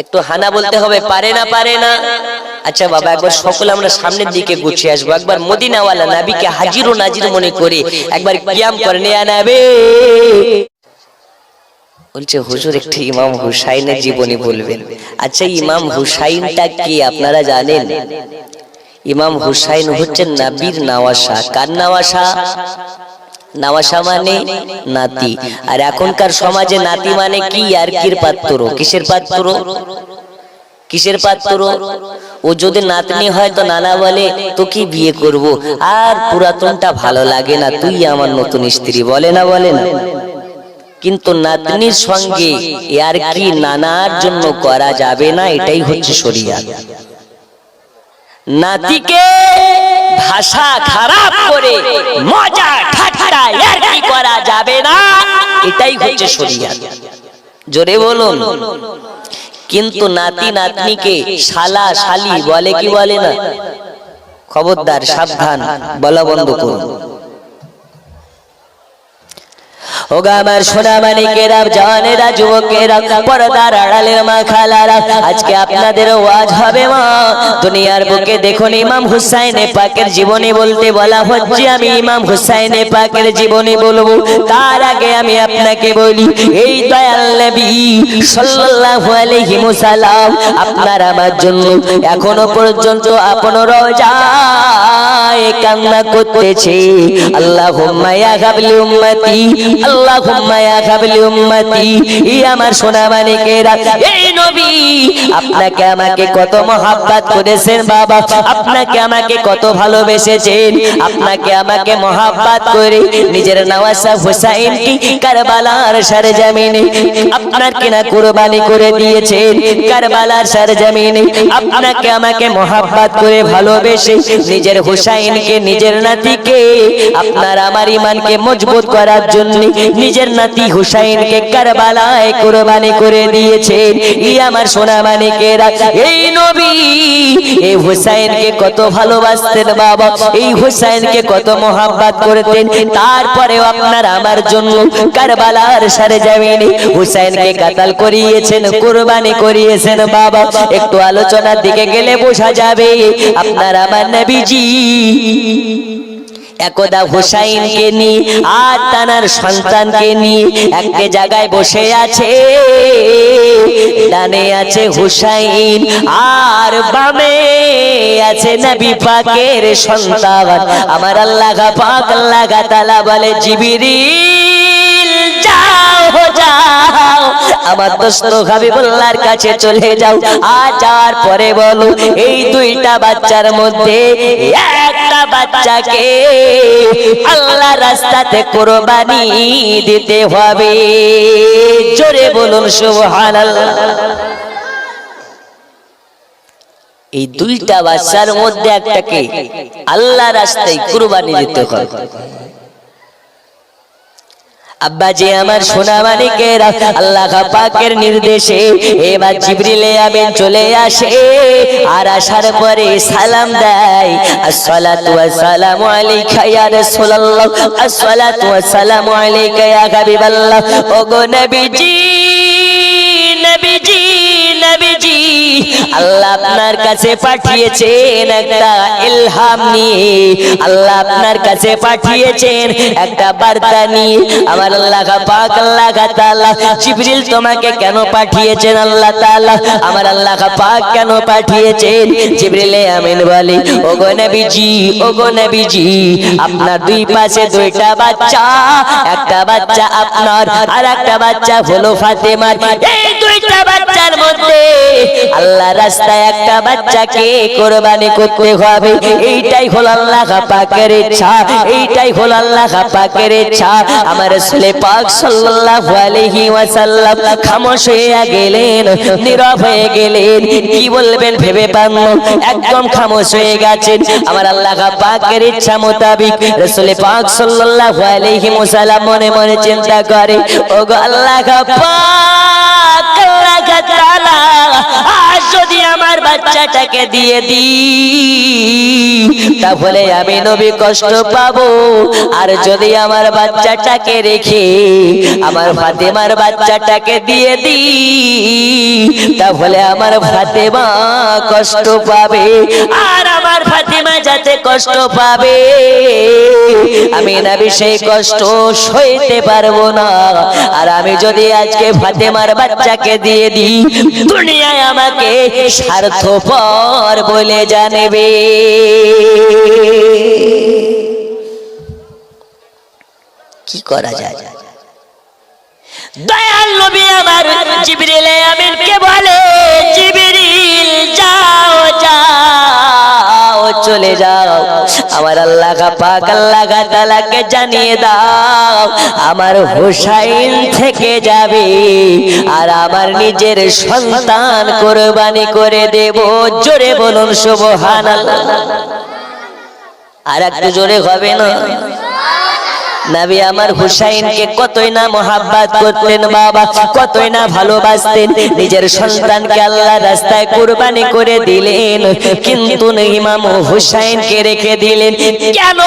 একটু হানা বলতে হবে, পারে না? পারে না? আচ্ছা বাবা, একবার সকলে আমরা সামনের দিকে গুছিয়ে আসবো, একবার মদিনাওয়ালা নবীকে হাজির ও নাজির মনে করে একবার কিয়াম করে নিয়ে আনাবে। বলছে হুজুর একটু ইমাম হুসাইনের জীবনী বলবেন। আচ্ছা ইমাম হুসাইনটা কি আপনারা জানেন? ইমাম হুসাইন হচ্ছেন নবীর নওয়াসা। কার নওয়াসা? নওয়াসা মানে নাতি। আর এখনকার সমাজে নাতি মানে কি? আর কির পাত্র। কিসের পাত্র? কিসের পাত্র? ও যদি নাতনি হয় তো নানা বলে তোকে বিয়ে করব, আর পুরাতনটা ভালো লাগে না, তুই আমার নতুন স্ত্রী, বলে না? বলে না? কিন্তু নাতনির সঙ্গে আর কি নানার জন্য করা যাবে না, এটাই হচ্ছে শরিয়াত। নাতিকে ভাষা খারাপ করে মজা ঠাট্টা আর কি করা যাবে না, এটাই হচ্ছে শরিয়াত। জোরে বলুন। কিন্তু নাতি নাতনিকে শালা শালি বলে কি বলে না? খবরদার, সাবধান, বলা বন্ধ করুন। ওগো আমার সোনা মানিকেরা, জানেরা, যুবকেরা, পর্দার আড়ালের মা খালারা, আজকে আপনাদের ওয়াজ হবে মা। দুনিয়ার বুকে দেখুন ইমাম হুসাইনে পাকের জীবনী বলতে বলা হচ্ছে, আমি ইমাম হুসাইনে পাকের জীবনী বলবো। তার আগে আমি আপনাকে বলি, এই দয়াল নবী সাল্লাল্লাহু আলাইহি ওয়াসাল্লাম আপনার আমার জন্য এখনো পর্যন্ত আপন রওজায় কান্না করতেছে, আল্লাহুম্মা ইয়া হাবলি উম্মতি, আল্লাহুম্মা ইয়া হাবলি উম্মতি। ই আমার সোনা মানিকেরা, এই নবী আপনাকে আমাকে কত মহব্বত করেছেন বাবা, আপনাকে আমাকে কত ভালোবেসেছেন, আপনাকে আমাকে মহব্বত করে নিজের নওয়াসা হুসাইনকে কারবালার সরজমিনে আপনার কিনা কুরবানি করে দিয়েছেন। কারবালার সরজমিনে আপনাকে আমাকে মহব্বত করে ভালোবেসে নিজের হুসাইনকে, নিজের নাতিকে, আপনার আমার ঈমানকে মজবুত করার জন্য নিজের নাতি হুসাইনকে কারবালায় কুরবানি করে দিয়েছেন। ই আমার সোনা মানিকেরা, এই নবী এই হুসাইনকে কত ভালোবাসতেন বাবা, এই হুসাইনকে কত মহব্বত করতেন। তারপরেও আপনার আমার জন্য কারবালার সরজমিনে হুসাইনকে কাতাল করিয়েছেন, কুরবানি করিয়েছেন বাবা। একটু আলোচনার দিকে গেলে বোঝা যাবে আপনার আমার নবীজি একদা হুসাইনকে নিয়ে আর তার সন্তানকে নিয়ে একটা জায়গায় বসে আছে। ডানে আছে হুসাইন আর বামে আছে নবী পাকের সন্তান। আমার আল্লাহ পাক আল্লাহ তাআলা বলে, জিবরিল যাও যাও আমার দোস্ত হাবিবুল্লাহর কাছে চলে যাও। আর যাওয়ার পরে বলো, এই দুইটা বাচ্চার মধ্যে একটা বাচ্চাকে আল্লাহ রাস্তাতে কুরবানি দিতে হবে। জোরে বলুন সুবহানাল্লাহ। এই দুইটা বাচ্চার মধ্যে একটাকে আল্লাহ রাস্তায় কুরবানি দিতে হবে। আব্বাজি আমার সোনা মানিকেরা, আল্লাহ পাকের নির্দেশে এবার জিবরিল আমিন চলে আসে। আর আসার পরে সালাম দেয়, আসসালাতু ওয়াসসালামু আলাইকা ইয়া রাসূলুল্লাহ, আসসালাতু ওয়াসসালামু আলাইকা ইয়া হাবিবাল্লাহ। ওগো নবীজি, নবীজি, নবীজি, আল্লাহ আপনার কাছে পাঠিয়েছেন একটা ইলহাম নিয়ে, আল্লাহ আপনার কাছে পাঠিয়েছেন একটা বার্তা নিয়ে। আমার আল্লাহ পাক আল্লাহ তাআলা জিবরিল তোমাকে কেন পাঠিয়েছেন আল্লাহ তাআলা, আমার আল্লাহ পাক কেন পাঠিয়েছেন? জিবরিল আমিন বলে, ওগো নবীজি, ওগো নবীজি, আপনার দুই পাশে দুইটা বাচ্চা, একটা বাচ্চা আপনার আর একটা বাচ্চা হলো ফাতেমার। এই দুইটা বাচ্চার মধ্যে আল্লাহ রাস্তায় একটা বাচ্চাকে কুরবানি করতে হবে। এইটাই হলো আল্লাহ পাকের ইচ্ছা, এইটাই হলো আল্লাহ পাকের ইচ্ছা। আমার রাসূল পাক সাল্লাল্লাহু আলাইহি ওয়াসাল্লাম খামোশ হয়ে গেলেন, নীরব হয়ে গেলেন। কি বলবেন ভেবে পান না, একদম খামোশ হয়ে গেছেন। আমার আল্লাহ পাকের ইচ্ছা মোতাবেক রাসূল পাক সাল্লাল্লাহু আলাইহি ওয়াসাল্লাম মনে মনে চিন্তা করে, ওগো আল্লাহ পাক আল্লাহ তাআলা, আজ যদি আমার বাচ্চাটাকে দিয়ে দিই তাহলে আমি নবী কষ্ট পাবো, আর যদি আমার বাচ্চাটাকে রেখে আমার ফাতেমার বাচ্চাটাকে দিয়ে দিই তাহলে আমার ফাতেমা কষ্ট পাবে, আর আমার ফাতেমা ফাতেমা যাতে কষ্ট পাবে, আমি নবী সেই কষ্ট সইতে পারবো না। আর আমি যদি আজকে ফাতেমার বাচ্চাকে দিয়ে দিই, দুনিয়ায় আমাকে স্বার্থপর বলে জানবে। কি করা যায়? দয়াল নবী আমার জিবরিল আমিনকে বলে, জিবরিল যাও যাও, চলে যাও, আমার আল্লাহ পাক আল্লাহ তাআলাকে জানিয়ে দাও আমার হুসাইন থেকে যাবে, আর আমার নিজের সন্তান কুরবানি করে দেব। জোরে বলুন সুবহানাল্লাহ। আর একটু জোরে হবে না? নবী আমার হুসাইনকে কতই না মোহাব্বত করতেন বাবা, কতই না ভালোবাসতেন। নিজের সন্তানকে আল্লাহ রাস্তায় কুরবানি করে দিলেন, কিন্তু ইমাম হুসাইনকে রেখে দিলেন। কেন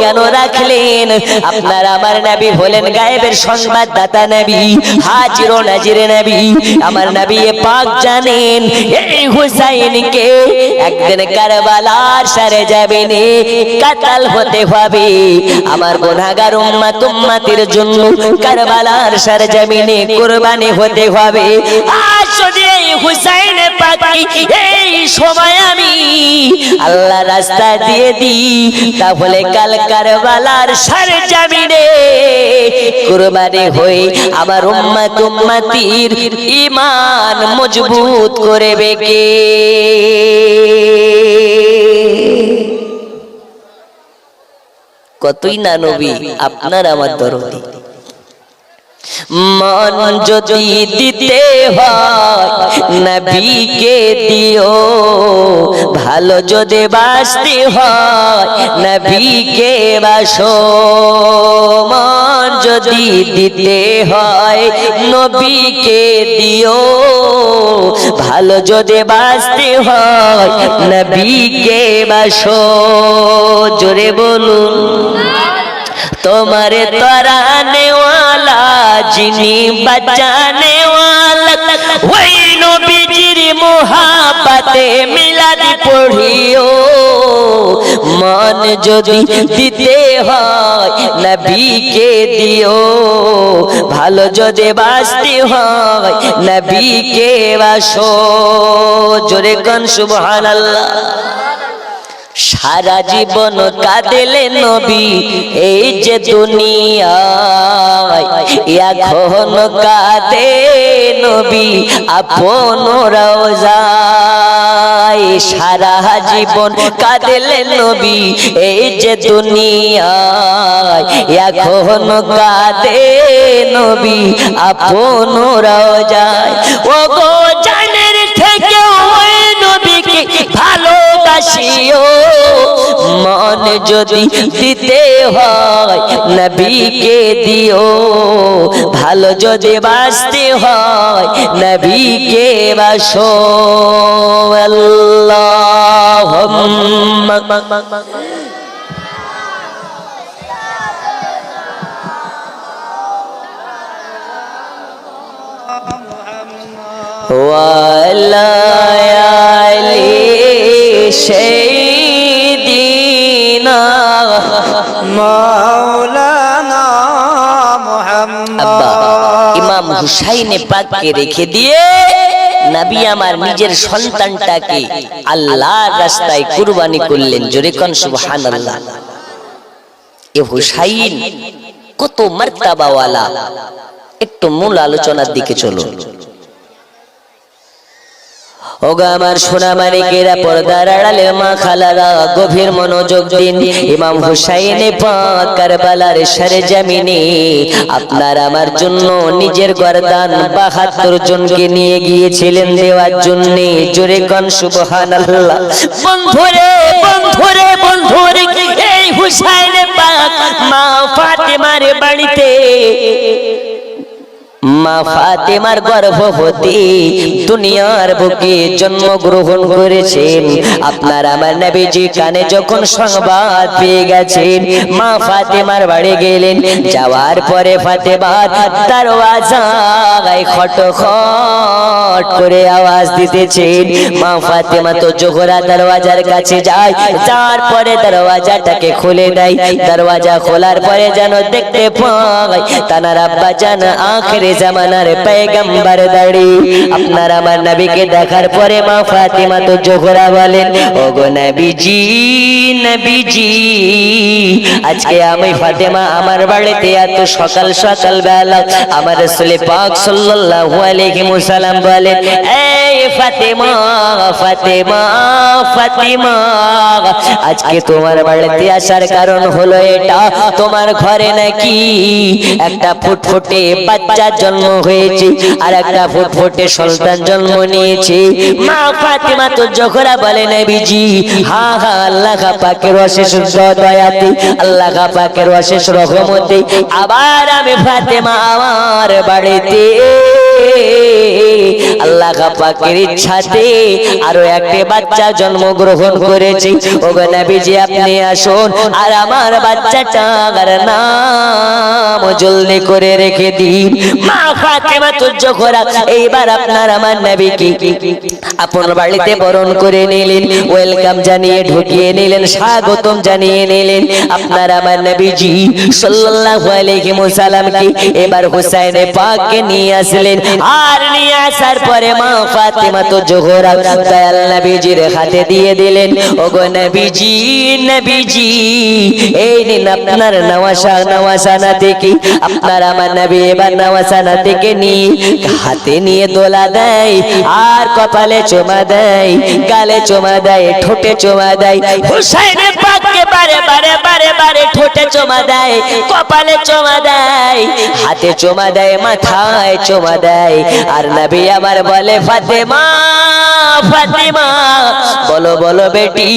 কেন রাখলেন? আপনার আমার নবী হলেন গায়েবের সংবাদদাতা নবী, হাজির ও নাজির নবী। আমার নবী পাক জানেন এই হুসাইনকে একদিন কারবালার সারে যাবেন, কাতাল হতে হবে। আমার গুনাহগার উম্মত উম্মতির জন্য কারবালার সরজমিনে কুরবানি হতে হবে। আজ যদি এই হুসাইন পাককে এই সময় আমি আল্লাহ রাস্তা দিয়ে দিই, তাহলে কাল কারবালার সরজমিনে কুরবানি হয়ে আমার উম্মত উম্মতির ঈমান মজবুত করবে কে? কতই না নবী আপনার আমার দরদি। মন যদি দিতে হয় নবীকে দিও, ভালো যদি বাসতে হয় নবীকে বাসো। মন যদি দিতে হয় নবীকে দিও, ভালো যদি বাসতে হয় নবীকে বাসো। জোরে বলুন। তোমারে তরানে ওয়ালা যিনি বাঁচানে ওয়ালা, ওই নবীজির মোহাব্বতে মিলাদ পড়িও। মন যদি দিতে হয় নবীকে দিও, ভালো যদি বাসতে হয় নবীকে বাসো। জোরে কোন সুবহানাল্লাহ। সারা জীবন কাঁদেলে নবী এই যে দুনিয়ায়, এখন কাঁদে নবী আপন রওজায়। সারা জীবন কাঁদেলে নবী এই যে দুনিয়ায়, এখন কাঁদে নবী আপন রওজায়। ও গো জানের থেকে ওই নবীকে ভালোবাসিও। মন যদি দিতে হয় নবীকে দিও, ভালো যদি বাসতে হয় নবীকে বাসো। আল্লাহুম্মা ওয়ালা আলি সাইয়্যিদিনা মাওলানা মুহাম্মদ। আব্বা ইমাম হুসাইন পাককে রেখে দিয়ে নবী আমার নিজের সন্তানটাকে আল্লাহর রাস্তায় কুরবানি করলেন। জোরে কোন সুবহানাল্লাহ। এ হুসাইন কত মর্তবাওয়ালা, একটু মূল আলোচনার দিকে চলো। ওগো আমার সোনা মানিকেরা, পর্দার আড়ালে মা খালারা, গভীর মনোযোগ দিন। ইমাম হুসাইন পাক কারবালার সরজমিনে আপনার আমার জন্য নিজের গর্দান ৭২ জনকে নিয়ে গিয়েছিলেন দেওয়ার জন্য। জোরে কোন সুবহানাল্লাহ। বন্ধুরে বন্ধুরে বন্ধুরে, এই হুসাইন পাক মা ফাতেমার বাড়িতে মা ফাতেমার গর্ভবতী দুনিয়ার বুকে জন্মগ্রহণ করেছেন। আপনার আমার নবীজি কানে যখন সংবাদ পেয়ে গেছেন, মা ফাতেমার বাড়ি গেলেন। যাওয়ার পরে ফাতেমার দরওয়াজায় খটখট করে আওয়াজ দিতেছেন। মা ফাতেমা তো জোহরা দরওয়াজার কাছে যায়, যাওয়ার পরে দরওয়াজাটাকে খুলে দেয়। দরওয়াজা খোলার পরে যেন দেখতে পায় তানার আব্বা জান আখেরে জামানার পয়গম্বর দাঁড়িয়ে। আপনার আমার নবীকে দেখার পরে মা ফাতেমা তো জোহরা বলেন, ওগো নবীজি, নবীজি, আজকে আমি ফাতেমা আমার বাড়িতে এত সকাল সকাল বেলা আমার রাসূল পাক সাল্লাল্লাহু আলাইহি ওয়াসাল্লাম বলেন, এই ফাতেমা, ফাতেমা, ফাতেমা, আজকে তোমার বাড়িতে আসার কারণ হলো এটা, তোমার ঘরে নাকি একটা ফুটফুটে বাচ্চা জন্ম হয়েছে আর একটা ফুটফুটে সন্তান জন্ম নিয়েছে। মা ফাতেমা তো জোহরা বলে, নবীজি, হ্যাঁ হ্যাঁ, আল্লাহ পাকের অশেষ দয়াতে, আল্লাহ পাকের অশেষ রহমতে আবার আমি ফাতেমা আমার বাড়িতে আল্লাহ পাকের ইচ্ছাতে আরো একটা বাচ্চা জন্মগ্রহণ করেছে। ওগো নবীজি, আপনি আসুন আর আমার বাচ্চাটার নাম জলদি করে রেখে দিন। মা ফাতেমা তো জোহরা এইবার আপনার আমার নবীকে আপন বাড়িতে বরণ করে নিলেন, ওয়েলকাম জানিয়ে ঢুকিয়ে নিলেন, স্বাগতম জানিয়ে নিলেন। আপনার আমার নবীজি সাল্লাল্লাহু আলাইহি ওয়াসাল্লামকে এবার হুসাইনে পাককে নিয়ে আসলেন। আর নিয়ে আসার পরে মা ফাতেমা তো জোহরা দয়াল নবীজির হাতে দিয়ে দিলেন। ওগো নবীজি, নবীজি, এই নিন আপনার নওয়াসানা থেকে। আপনার আমার নবী এবার নওয়াসানা থেকে নিয়ে হাতে নিয়ে দোলা দেয় আর কপালে চুমা দেয়, গালে চুমা দেয়, ঠোঁটে চুমা দেয়। হুসাইনে পাককে বারে বারে বারে বারে ঠোঁটে চুমা দেয়, কপালে চুমা দেয়, হাতে চুমা দেয়, মাথায় চুমা দেয়। আর নবী আমার বলে, ফাতেমা, ফাতেমা, বলো বলো বেটি,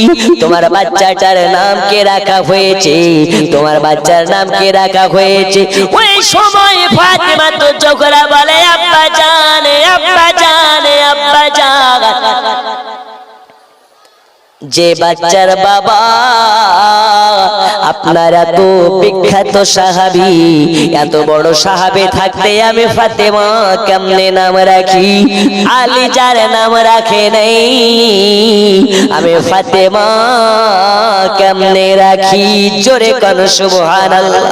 তোমার বাচ্চাটার নাম কে রাখা হয়েছে? তোমার বাচ্চার নাম কে রাখা হয়েছে? ওই সময় ফাতেমা তো জোহরা বলে, আব্বা জান, আব্বা জান, আব্বা জান, যে বাচ্চার বাবা আপনারা তো বিখ্যাত সাহাবী, এত বড় সাহাবী থাকতে আমি ফাতেমা কেমনে নাম রাখি? আলী যার নাম রাখে নাই, আমি ফাতেমা কেমনে রাখি? জোরে কোন সুবহানাল্লাহ।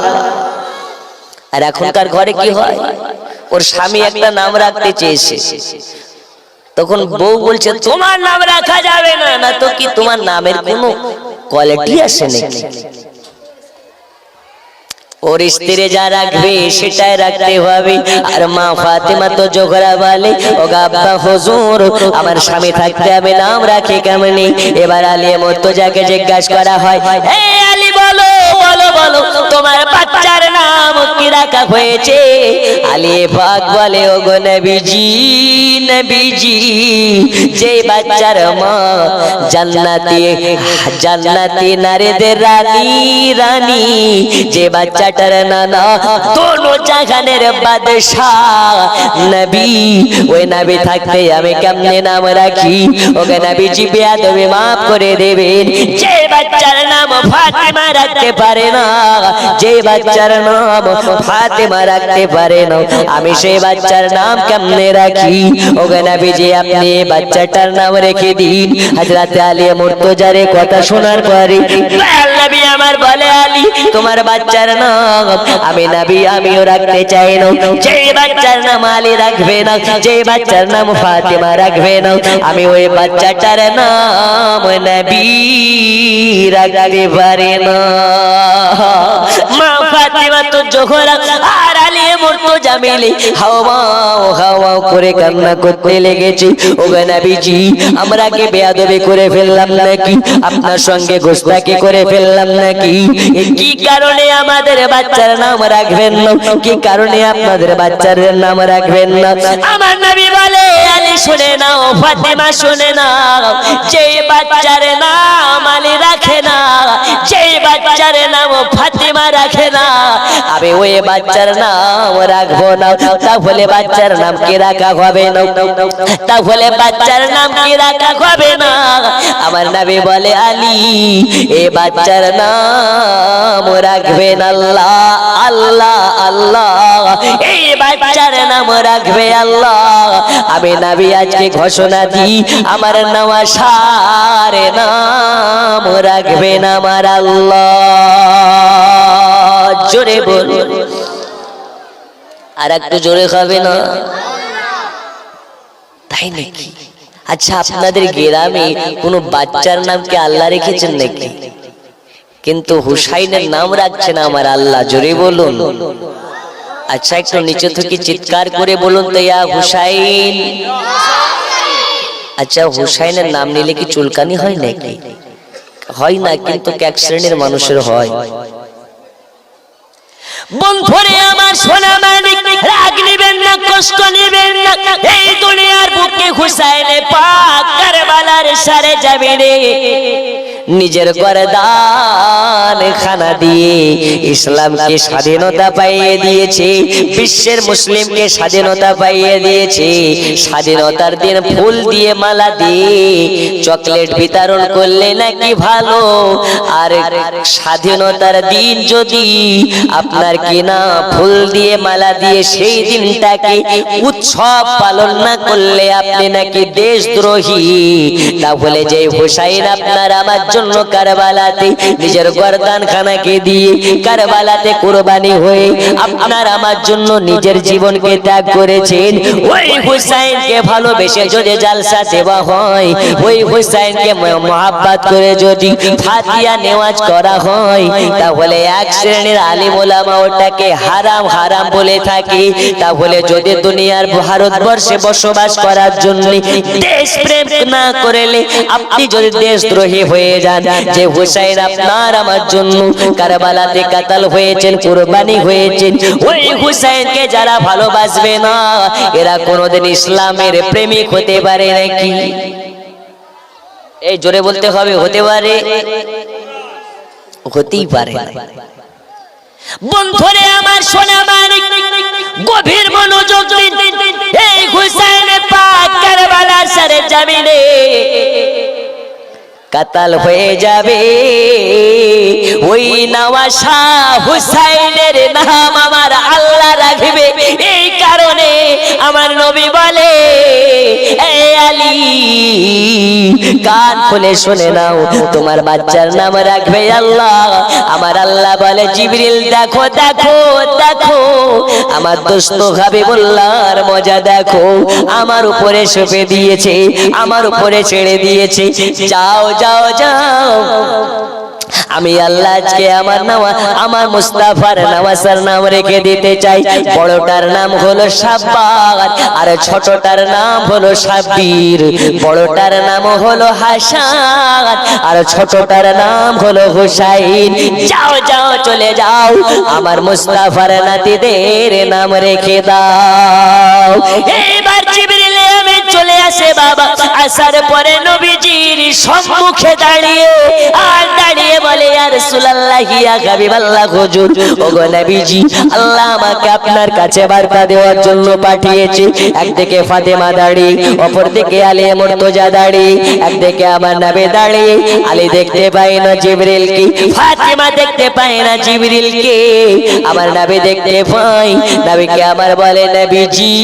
আর এখনকার ঘরে কি হয়, ওর স্বামী একটা নাম রাখতে চেয়েছে, তখন বউ বলছে তোমার নাম রাখা যাবে না। না তো কি তোমার নামের কোনো কোয়ালিটি আছে নাকি? ওর স্ত্রী যা রাখবে সেটাই রাখতে হবে। আর মা ফাতেমা তো জোহরা বলে, ও আব্বা হুজুর, আমার স্বামী থাকতে আমি নাম রাখি কেমনি? এবার আলী মুর্তজাকে জিজ্ঞাসা করা হয়, এই আলী বলো বলো বলো, তোমার বাচ্চার নাম কি রাখা হয়েছে? আলী পাক বলে, ওগো নবীজি, নবীজি, যে বাচ্চার মা জান্নাতি, জান্নাতি নারীদের রানী, রানী, যে বাচ্চাটার নানা দোনো জাহানের বাদশাহ নবী, ওই নবী থাকতে আমি কেমনে নাম রাখি? ওকে নবীজি বেয়াদবি মাফ করে দেবেন। যে বাচ্চার নাম ফাতেমা রাখতে পারে না, যে বাচ্চার নাম ফাতেমা রাখতে পারে না, আমি সেই বাচ্চার নাম কেমনে রাখি? ওকে নবীজি আপনি বাচ্চাটার নাম রেখে দিন। হযরত আলী মুর্তজার কথা শোনার পরে নবী আমার বলে, আলী তোমার বাচ্চার নাম আমি নবী আমিও রাখতে চাই না। যে বাচ্চার নাম আলী রাখবে না, যে বাচ্চার নাম ফাতেমা রাখবে না, আমি ওই বাচ্চাটার নাম নবী রাখতে পারি না। মা ফাতেমা তো জোহরা আর আলী মুর্তজা মিলে হাওয়া হাওয়া করে কান্না করতে লেগেছে। ওগো নবীজি, আমরা কি বেয়াদবি করে ফেললাম নাকি? আপনার সঙ্গে গোস্তাকি করে ফেললাম নাকি? কি কারণে আমাদের বাচ্চার নাম রাখবেন না? কি কারণে আপনাদের বাচ্চার নাম রাখবেন না? আমার নবী বলে, আলী শুনে নাও, ফাতেমা শুনে নাও, যে বাচ্চার নাম আলী রাখে না, যে বাচ্চা বাচ্চার নাম ফাতেমা রাখে না, আমি ওই বাচ্চার নাম রাখবো না। তাহলে বাচ্চার নাম কি রাখা হবে না? তাহলে বাচ্চার নাম কি রাখা হবে না? আমার নবী বলে আলী এই বাচ্চার নাম রাখবেন আল্লাহ আল্লাহ আল্লাহ, এই বাচ্চার নাম রাখবে আল্লাহ। আমি নবী আজকে ঘোষণা দিই আমার নওয়াসার নাম রাখবেন আমার আল্লাহ। জোরে বল, আর একটু জোরে খাবে না? তাই নাকি? আচ্ছা আপনাদের গ্রামে কোনো বাচ্চার নাম কি আল্লাহ রেখেছেন নাকি? কিন্তু হুসাইনের নাম রাখছে না আমার আল্লাহ। জোরে বলুন। আচ্ছা একটু নিচে থেকে চিৎকার করে বলুন তো ইয়া হুসাইন। আচ্ছা হুসাইনের নাম নিলে কি চুলকানি হয় নাকি? হয় না, কিন্তু এক শ্রেণীর মানুষের হয়। বন্ধুরে আমার সোনা মানিক, রাগ নিবেন না, কষ্ট নিবেন না। এই দুনিয়ার বুকে হুসাইনে পাক কারবালার সারে যাবে রে, নিজের গর্দান খানা দিয়ে ইসলামকে স্বাধীনতা পাইয়ে দিয়েছে, বিশ্বের মুসলিমকে স্বাধীনতা পাইয়ে দিয়েছে। স্বাধীনতার দিন ফুল দিয়ে মালা দিয়ে চকলেট বিতরণ করলে নাকি ভালো, আর স্বাধীনতার দিন যদি আপনার কিনা ফুল দিয়ে মালা দিয়ে সেই দিনটাকে উৎসব পালন না করলে আপনি নাকি দেশদ্রোহী। তাহলে যে হুসাইন আপনার আমার জন্য কারবালাতে নিজের গর্দান খানাকে দিয়ে কারবালাতে কুরবানি হয়ে আপনার আমার জন্য নিজের জীবনকে ত্যাগ করেছেন, ওই হুসাইনকে ভালোবেসে যদি জালসা দেওয়া হয়, ওই হুসাইনকে মহব্বত করে যদি ফাতিহা নেওয়াজ করা হয়, তাহলে এক শ্রেণীর আলিম ওলামা ওটাকে হারাম হারাম বলে থাকে। তাহলে যদি দুনিয়ার ভারতবর্ষে বসবাস করার জন্য দেশ প্রেম না করলে আপনি যদি দেশদ্রোহী হয়ে যান, যে হুসাইন আপনার আমার জন্য কারবালাতে কাতাল হয়েছেন, কুরবানি হয়েছেন, ওই হুসাইনকে যারা ভালোবাসবে না এরা কোনোদিন ইসলামের প্রেমিক হতে পারে নাকি? এই জোরে বলতে হবে, হতে পারে? হতেই পারে। বন্ধুরে আমার সোনা মানিক, গভীর মনোযোগ দিন। এই হুসাইন পাক কারবালার সারে জমিনে কাতাল হয়ে যাবে, ওই নওয়াসা হুসাইনের নাম আমার আল্লাহ রাখবে। এই কারণে আমার নবী বলে এ আলী কান খুলে শুনে নাও, তোমার বাচ্চার নাম রাখবে আল্লাহ। আমার আল্লাহ বলে জিবরিল দেখো দেখো দেখো আমার দোস্ত হাবিবুল্লাহর মজা দেখো, আমার উপরে সঁপে দিয়েছে, আমার উপরে ছেড়ে দিয়েছে। যাও যাও যাও, আমি আল্লাহ আজকে আমার মুস্তাফার নওয়াসার নাম রেখে দিতে চাই। বড়টার নাম হলো শাব্বাত আর ছোটটার নাম হলো সাব্বির। বড়টার নাম হলো হাসান আর ছোটটার নাম হলো হুসাইন। যাও যাও চলে যাও, আমার মুস্তাফার নাতিদের নাম রেখে দাও। এবার জিবরিল আমিন চলে আসে বাবা, আসার পরে নবীজির সম্মুখে দাঁড়িয়ে বলে ইয়া রাসূলুল্লাহ ইয়া হাবিবাল্লাহ হুজুর, ওগো নবীজি আল্লাহ আমাকে আপনার কাছে বার্তা দেওয়ার জন্য পাঠিয়েছে। একদিকে ফাতেমা দাঁড়িয়ে, অপরদিকে আলী মুর্তজা দাঁড়িয়ে, একদিকে আমার নবী দাঁড়িয়ে। আলী দেখতে পায় না জিবরিলকে, ফাতেমা দেখতে পায় না জিবরিলকে, আমার নবী দেখতে পায়। নবীকে আমার বলে নবীজি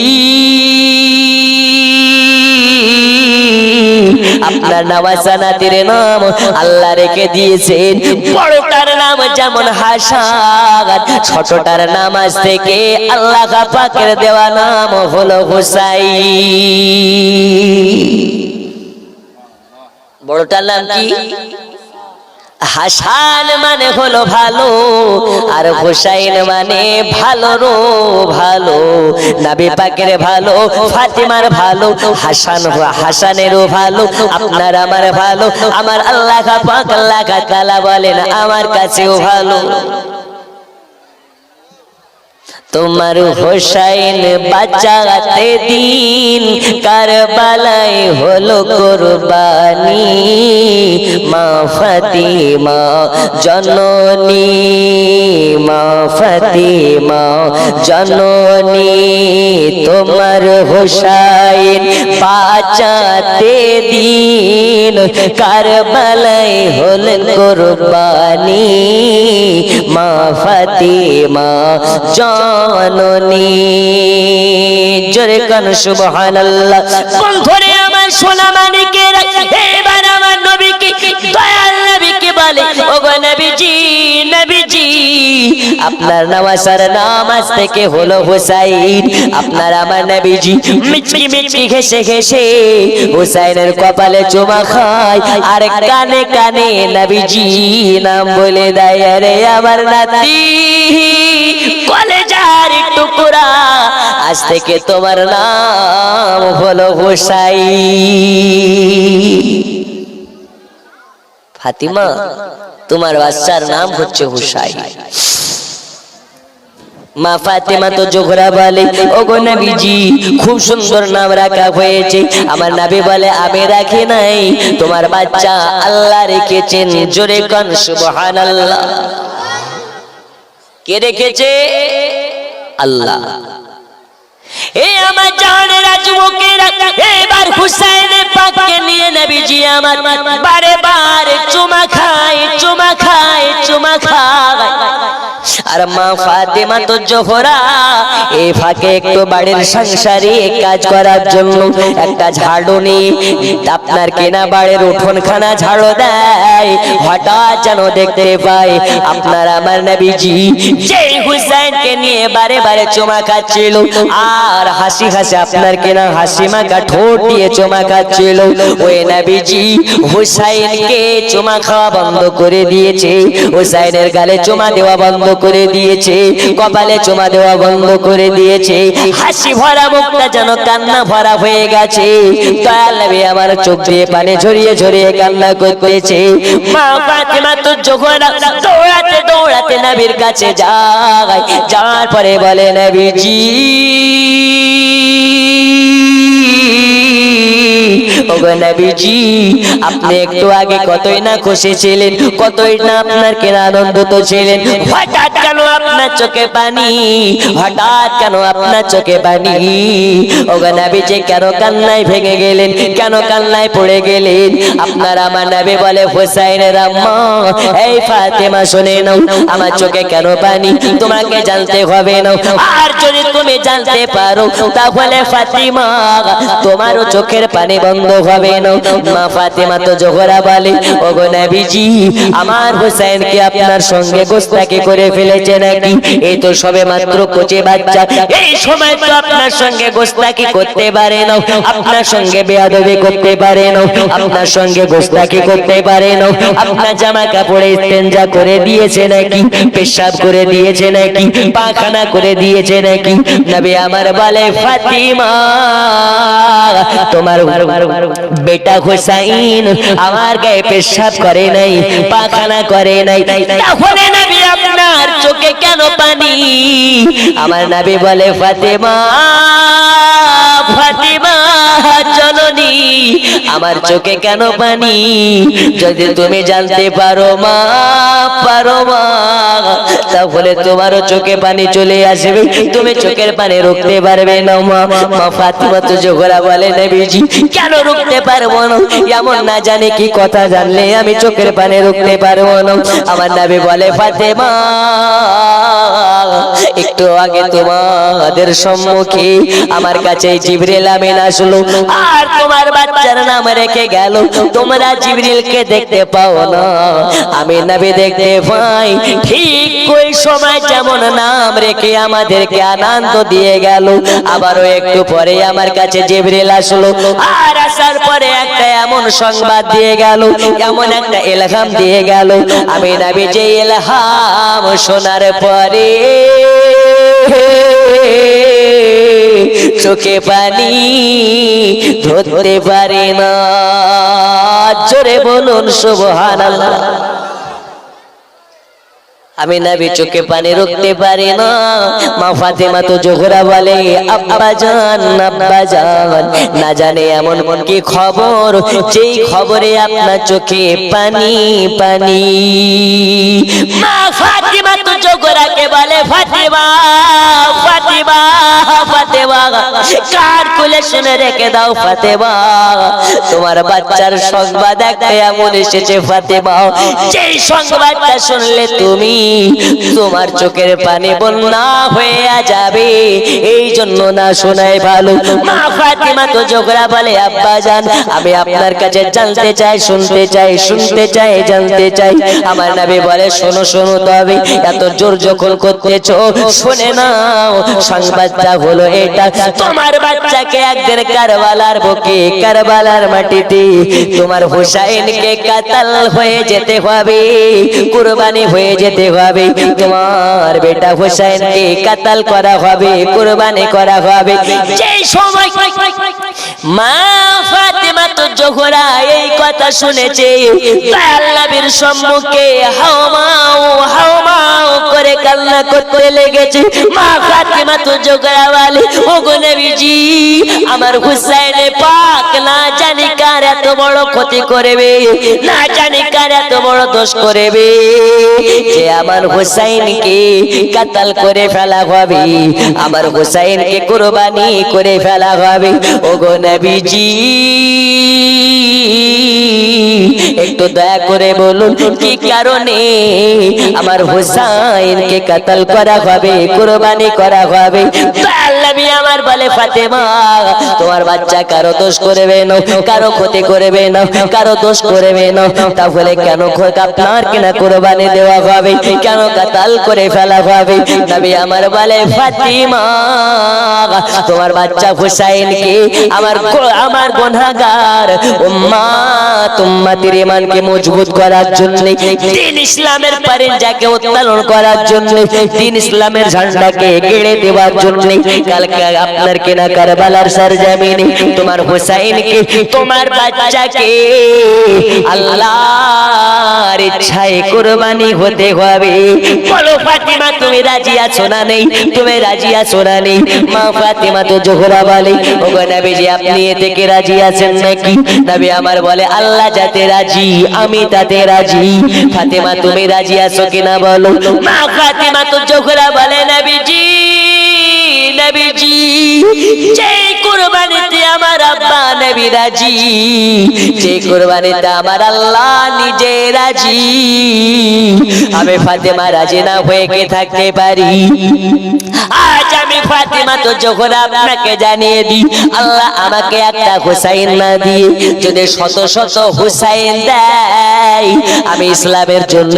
আপনার নওয়াসা নাতির নাম আল্লাহ রেখে দিয়েছেন। বড়টার নাম যেমন হাসান, ছোটটার নাম আজ থেকে আল্লাহ পাকের দেওয়া নাম হলো হুসাইন। বড়টার নাম কি? হাসান মানে হলো ভালো, আর হুসাইন মানে ভালো রো ভালো। নবী পাকের ভালো, ফাতেমার ভালো, হাসানেরও ভালো, আপনার আমার ভালো। আমার আল্লাহ পাক আল্লাহ তাআলা বলেন আমার কাছেও ভালো। তোমার হোসাইন বাঁচাতে দিন কারবালায় হলো কুরবানি মা ফাতিমা জননী মা ফাতিমা জননী তোমার হোসাইন বাঁচাতে দিন কারবালায় হলো কুরবানি মা ফাতিমা জননী জোরে কান সুবহানাল্লাহ। বন্ধুরে আমার সোনা মানিকেরা এবার আমার নবীকে দয়াল নবীকে বলে ওগো নবীজি নবীজি আপনার নামাজ থেকে হলো হুসাইন আপনার আমার নবীজি মিচকি মিচকি ঘেসে ঘেসে হুসাইনের কপালে চুমা খায় আর কানে কানে নবীজি নাম বলে দেয় আরে আমার নাতি কলেজার টুকরা আজ থেকে তোমার নাম হলো হুসাইন। ফাতিমা তোমার বাচ্চার নাম হচ্ছে হুসাইন। মা ফাতিমা তো জোহরা বলে ওগো নবীজি খুব সুন্দর নাম রাখা হয়েছে। আমার নবী বলে আমি রাখি নাই তোমার বাচ্চা আল্লাহ রেখেছেন। জোরে কান সুবহানাল্লাহ। কে রেখেছে? আল্লাহ। এ আমার জানেরা যুবকেরা এবার হুসাইন পাককে নিয়ে নবীজি আমার বারে বারে চুমা খায় চুমা খায় চুমা খায়। আর মা ফাতিমা তো জোহরা এই ফাঁকে একটু বাড়ির সংসারে কাজ করার জন্য একটা ঝাড়ু নিয়ে আপনার কেনা বাড়ির উঠোনখানা ঝাড়ু দেয়। হঠাৎ যেন দেখতে পায় আপনার আমার নবীজি যে হুসাইনকে নিয়ে বারে বারে চুমা খাচ্ছিল আর হাসি হাসি আপনার কেনা হাসি মাখা ঠোঁট দিয়ে চুমা খাচ্ছিল। ওই নবীজি হুসাইনকে চুমা খাওয়া বন্ধ করে দিয়েছে, হুসাইনের গালে চুমা দেওয়া বন্ধ করে দিয়েছে, কপালে চুমা দেওয়া বন্ধ করে দিয়েছে। হাসি ভরা মুখটা যেন কান্না ভরা হয়ে গেছে। দয়াল নবী আমার চোখ দিয়ে পানি ঝরিয়ে ঝরিয়ে কান্না করতেছে। মা ফাতিমা তো জোহরা দৌড়াতে দৌড়াতে নবীর কাছে যায়। যাওয়ার পরে বলে নবীজি ওগো নবীজি আপনি একটু আগে কতই না খুশি ছিলেন, কতই না আপনার কেন আনন্দিত ছিলেন, হঠাৎ কেন আপনার চোখে পানি, হঠাৎ কেন আপনার চোখে পানি? ওগো নবীজি কেন কান্নায় ভেঙে গেলেন, কেন কান্নায় পড়ে গেলেন? আপনার আমার নবী বলে হুসাইনের আম্মা এই ফাতিমা শুনে নাও আমার চোখে কেন পানি তোমাকে জানতে হবে না। আর যদি তুমি জানতে পারো তাহলে ফাতিমা তোমারও চোখের পানি বন্ধ হবে না। মা ফাতিমা তো জোহরা বলে ওগো নবীজি আমার হুসাইনকে আপনার সঙ্গে গোস্তাকি করে ফেলেছে নাকি? এই তো সবে মাত্র কোচে বাচ্চা, এই সময় তো আপনার সঙ্গে গোস্তাকি করতে পারে না, আপনার সঙ্গে বেয়াদবি করতে পারে না, আপনার সঙ্গে গোস্তাকি করতে পারে না। আপনার জামা কাপড়ে ইস্তেঞ্জা করে দিয়েছে নাকি, পেশাব করে দিয়েছে নাকি, পায়খানা করে দিয়েছে নাকি? নবী আমার বলে ফাতিমা তোমার বেটা হুসাইন আমার গায়ে পেশাব করে নাই, পায়খানা করে নাই, তাহলে নবী আপনার চোখে কেন পানি? আমার নবী বলে ফাতিমা ফাতিমা জননী আমার চোখে কেন পানি? যদি তুমি জানতে পারো মা তাহলে তোমারও চোখে পানি চলে আসবে, তুমি চোখের পানি রুখতে পারবে না। মা ফাতিমা তো জোহরা বলে নবীজি কেন রুখতে পারবো না? এমন না জানি কি কথা জানলে আমি চোখের পানি রুখতে পারবো না। আমার নবী বলে ফাতিমা একটু আগে তোমাদের সম্মুখে আমার কাছে জিবরিল আমিন আসলো আর তোমার বাচ্চার নাম রেখে গেল। তোমরা জিবরিলকে দেখতে পাও না, আমি নবী দেখতে পাই। ঠিক ওই সময় যেমন নাম রেখে আমাদেরকে আনন্দ দিয়ে গেল, আবারও একটু পরে আমার কাছে জিবরিল আসলো আর আসার পরে একটা এমন সংবাদ দিয়ে গেল, এমন একটা ইলহাম দিয়ে গেল। আমি নবী যে ইলহাম শোনার পরে চোখে পানি ধরতে পারে না। জোরে বলুন সুবহানাল্লাহ। আমি নবী চোখে পানি রুখতে পারি না। মা ফাতেমা তো জোহরা বলে আব্বা জান না জানে এমন কি খবর যেই খবরে আপনার চোখে পানি পানি। মা ফাতেমা তো জোহরাকে বলে ফাতেমা ফাতেমা ফাতেমা কার কোলে শুনে রেখে দাও ফাতেমা, তোমার বাচ্চার সংবাদ একটা এমন এসেছে ফাতেমা, যেই সংবাদটা শুনলে তুমি তোমার চোখের পানি বন্যা হয়ে যাবে, এই জন্য না শোনাই ভালো। মা ফাতেমা তো জোহরা বলে আব্বা জান আমি আপনার কাছে জানতে চাই শুনতে চাই শুনতে চাই জানতে চাই। আমার নবী বলে শোনো শোনো, তবে এত জোর যখন করতেছো শুনে নাও, সংবাদটা হলো এটা, তোমার বাচ্চাকে একদিন কারবালার বুকে কারবালার মাটিতে তোমার হুসাইনকে কাতাল হয়ে যেতে হবে, কুরবানি হয়ে যেতে হবে, তোমার বেটা হুসাইনকে কাতাল করা হবে, কুরবানি করা হবে। যেই সময় মা ফাতেমা তো জোহরা এই কথা শুনেছে, আল্লাহর সম্মুখে হাওমাও হাওমাও করে কান্না করতে লেগেছে। মা ফাতেমা তো জোহরা বলে ওগো নবীজি আমার হুসাইন পাক না জানি কার এত বড় ক্ষতি করবে, না জানি কার এত বড় দোষ করবে যে আমার হুসাইনকে কাতাল করে ফেলা হবে, আমার হুসাইনকে কুরবানি করে ফেলা হবে। ওগো নবীজি একটু দয়া করে বলুন কি কারণে আমার হুসাইনকে কাতাল করা হবে, কুরবানি করা হবে? নবী আমার বলে ফাতেমা তোমার বাচ্চা কারো দোষ করবে না, কারো ক্ষতি করবে না, কারো দোষ করবে না, তাহলে কেন আপনার কিনা কুরবানি দেওয়া হবে, কেন কাতাল করে ফেলা হবে? নবী আমার বলে ফাতিমা তোমার বাচ্চা হুসাইনকে আমার গুনাহগার উম্মাত উম্মতের ঈমানকে মজবুত করার জন্য, দ্বীন ইসলামের পরিঞ্জাকে উত্তোলন করার জন্য, দ্বীন ইসলামের ঝান্ডাকে গেড়ে দেওয়ার জন্য কালকে আপনার কিনা কারবালার সরজমিনে তোমার হুসাইনকে তোমার বাচ্চাকে আল্লাহর ইচ্ছায় কুরবানি হতে হবে। বলো ফাতিমা তুমি রাজি আছো না নেই, তুমি রাজি আছো না নেই? মা ফাতিমা তো জোহরা বলে ওগো নবীজি আপনি এতে কি রাজি আছেন নাকি? নবী আমার বলে আল্লাহ যাতে রাজি আমি তাতে রাজি। ফাতিমা তুমি রাজি আছো কিনা বলো? মা ফাতিমা তো জোহরা বলে নবীজি নবীজি যেই কুরবানিতে আমার আব্বা নবী রাজি, যেই কুরবানিতে আমার আল্লাহ নিজে রাজি, আমি ফাতেমা রাজি না হয়ে কে থাকতে পারি? আজ আমি ফাতেমা তো জোহরা আপনাকে জানিয়ে দিই, আল্লাহ আমাকে একটা হুসাইন না দিয়ে যদি শত শত হুসাইন দেয়, আমি ইসলামের জন্য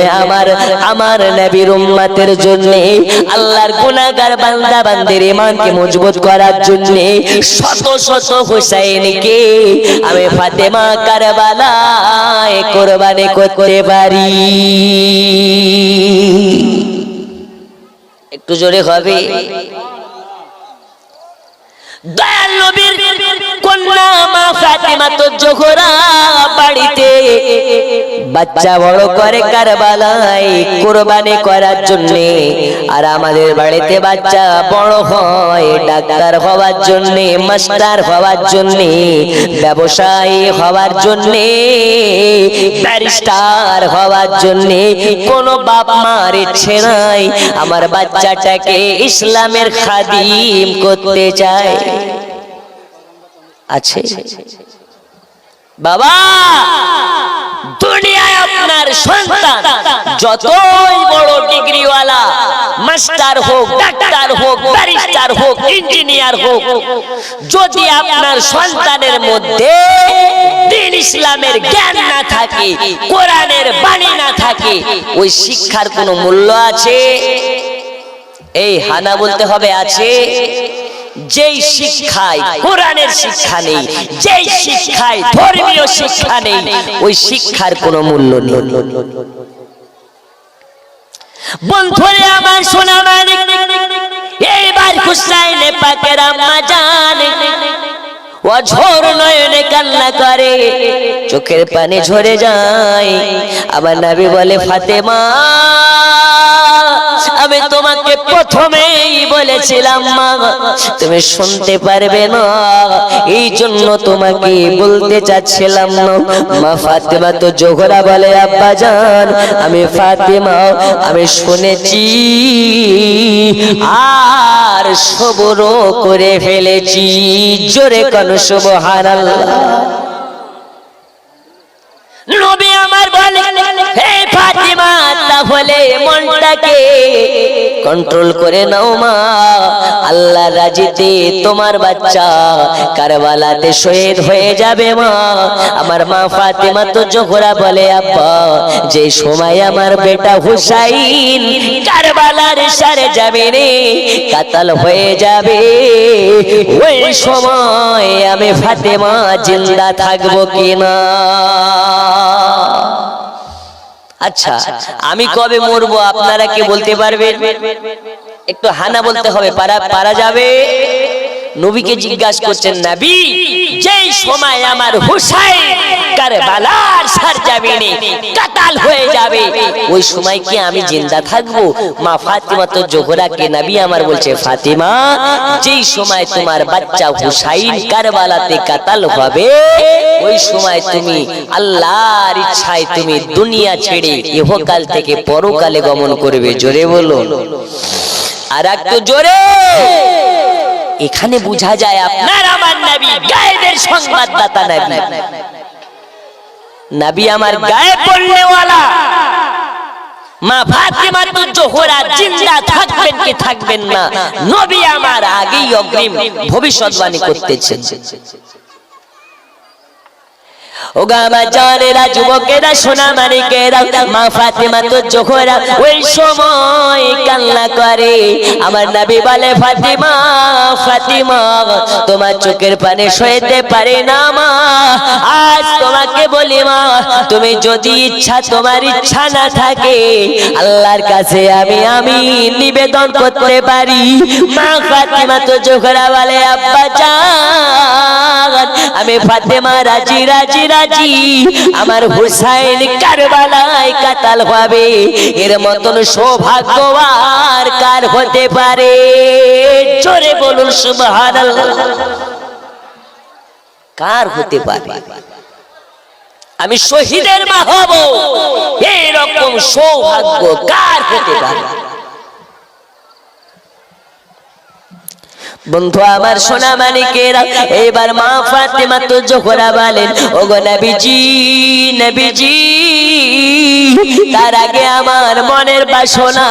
আমার নবীর উম্মতের জন্য আল্লাহর গুনাহগার বান্দা বান্দির ঈমানকে মজবুত করার জন্য শত শত হুসাইনকে আমি ফাতেমা কারবালায় কুরবানি করতে পারি। একটু জোরে হবে। দয়াল নবীর কন্যা মা ফাতেমা তো জোহরা বাড়িতে বাচ্চা বড় করে কারবালায় কুরবানি করার জন্য, আর আমাদের বাড়িতে বাচ্চা বড় হয় ডাক্তার হওয়ার জন্য, মাস্টার হওয়ার জন্য, ব্যবসায়ী হওয়ার জন্য, ব্যারিস্টার হওয়ার জন্য। কোন বাপ মার ইচ্ছে নাই আমার বাচ্চাটাকে ইসলামের খাদিম করতে চায়। আছে বাবা, দুনিয়ায় আপনার সন্তান যতই বড় ডিগ্রিওয়ালা মাস্টার হোক, ডাক্তার হোক, ব্যারিস্টার হোক, ইঞ্জিনিয়ার হোক, যদি আপনার সন্তানের মধ্যে দ্বীন ইসলামের জ্ঞান না থাকে, কোরআনের বাণী না থাকে, ওই শিক্ষার কোনো মূল্য আছে? এই হানা বলতে হবে আছে। যেই শিক্ষায় কোরআনের শিক্ষা নেই, যেই শিক্ষায় ধর্মীয় শিক্ষা নেই, ওই শিক্ষার কোনো মূল্য নেই। বন্ধুরে আমার সোনা মানিক, এইবার হুসাইন পাকের আম্মা জান অঝোর নয়নে কান্না করে, চোখের পানি ঝরে যায়। আমার নবী বলে ফাতেমা, আমি তোমাকে প্রথমেই বলেছিলাম মা তুমি শুনতে পারবে না, এই জন্য তোমাকে বলতে চাচ্ছিলাম না। মা ফাতেমা তো জোহরা বলে আব্বা জান, আমি ফাতেমা আমি শুনেছি আর সবরও করে ফেলেছি। জোরে কোন সুবহানাল্লাহ। নবী আমার বলে হে ফাতেমা, তাহলে মনটাকে কন্ট্রোল করে নাও মা, আল্লাহ রাজিতে তোমার বাচ্চা কারবালাতে শহীদ হয়ে যাবে মা। আমার মা ফাতেমা তো জোহরা বলে আব্বা, যে সময় আমার বেটা হুসাইন কারবালার সরজমিনে কাতাল হয়ে যাবে, ওই সময় আমি ফাতেমা জিন্দা থাকবো কিনা? আচ্ছা, আমি কবে মরবো আপনারা কি বলতে পারবেন? একটু হানা বলতে হবে, পারা যাবে? নবীকে জিজ্ঞাসা করছেন, নবী যেই সময় আমার হুসাইন কারবালার সরজমিনে কাতাল হয়ে যাবে, ওই সময় কি আমি জিন্দা থাকবো? মা ফাতেমা তো জোহরাকে নবী আমার বলছে, ফাতেমা যেই সময় তোমার বাচ্চা হুসাইন কারবালাতে কাতাল হবে, ওই সময় তুমি আল্লাহর ইচ্ছায় তুমি দুনিয়া ছেড়ে ইহকাল থেকে পরকালে গমন করবে। জোরে বলুন, আর একটু জোরে। এখানে বোঝা যায় আপনার আমার নবী গায়েবের সংবাদদাতা নবী, নবী আমার গায়েব বলনেওয়ালা। মা ফাতেমা তো জোহরা জিন্দা থাকবেন কি থাকবেন না, নবী আমার আগেই অগ্রিম ভবিষ্যৎবাণী করতেছেন। ওগা আমার জানেরা, যুবকেরা, সোনা মানিকেরা, মা ফাতেমা তো জোহরা ওই সময় কান্না করে। আমার নবী বলে ফাতেমা, ফাতেমা তোমার চোখের পানি সইতে পারে না মা, আজ তোমাকে বলি মা, তুমি যদি ইচ্ছা তোমার ইচ্ছা না থাকে আল্লাহর কাছে আমি নিবেদন করতে পারি। মা ফাতেমা তো জোহরা বলে আব্বা জান, আমি ফাতেমা রাজি রাজি রাজি, আমার হুসাইন কারবালায় কাতাল হবে, এর মতন সৌভাগ্য আর কার হতে পারে? জোরে বলুন সুবহানাল্লাহ। কার হতে পারে? আমি শহীদের মা হব, এরকম সৌভাগ্য কার হতে পারে? বন্ধু আমার সোনা মানিকেরা, এবার মা ফাতেমা তো জোহরা বলেন, ওগো নবীজি, নবীজি তার আগে আমার মনের বাসনা,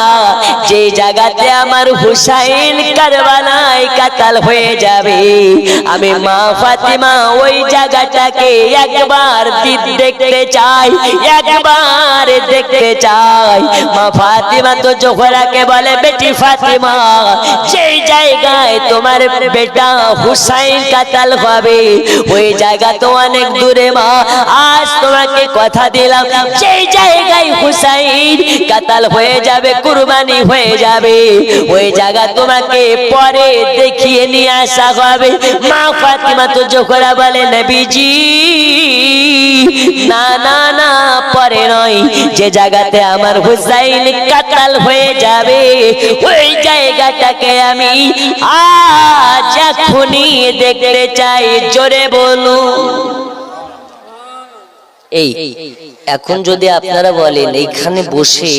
যে জায়গাতে আমার হুসাইন কারবালায় কাতাল হয়ে যাবে, আমি মা ফাতেমা ওই জায়গাটাকে একবার দেখতে চাই, একবার দেখতে চাই। মা ফাতেমা তো জোহরাকে বলে, বেটি ফাতেমা যেই জায়গায় তোমার বেটা হুসাইন কাতাল হবে, ওই জায়গা তো অনেক দূরে মা, আজ তোমাকে কথা দিলাম, যেই জায়গায় হুসাইন কাতাল হয়ে যাবে, কুরবানি হয়ে যাবে, ওই জায়গা তোমাকে পরে দেখিয়ে নিয়ে আসা হবে। মা ফাতেমা তো জোহরা বলে, নবীজি না না না, পরে নয়, যে জায়গাতে আমার হুসাইন কাতাল হয়ে যাবে, ওই জায়গাটাকে আমি আজ এখনই দেখতে চাই। জোরে বলুন। এই এখন যদি আপনারা বলেন এইখানে বসে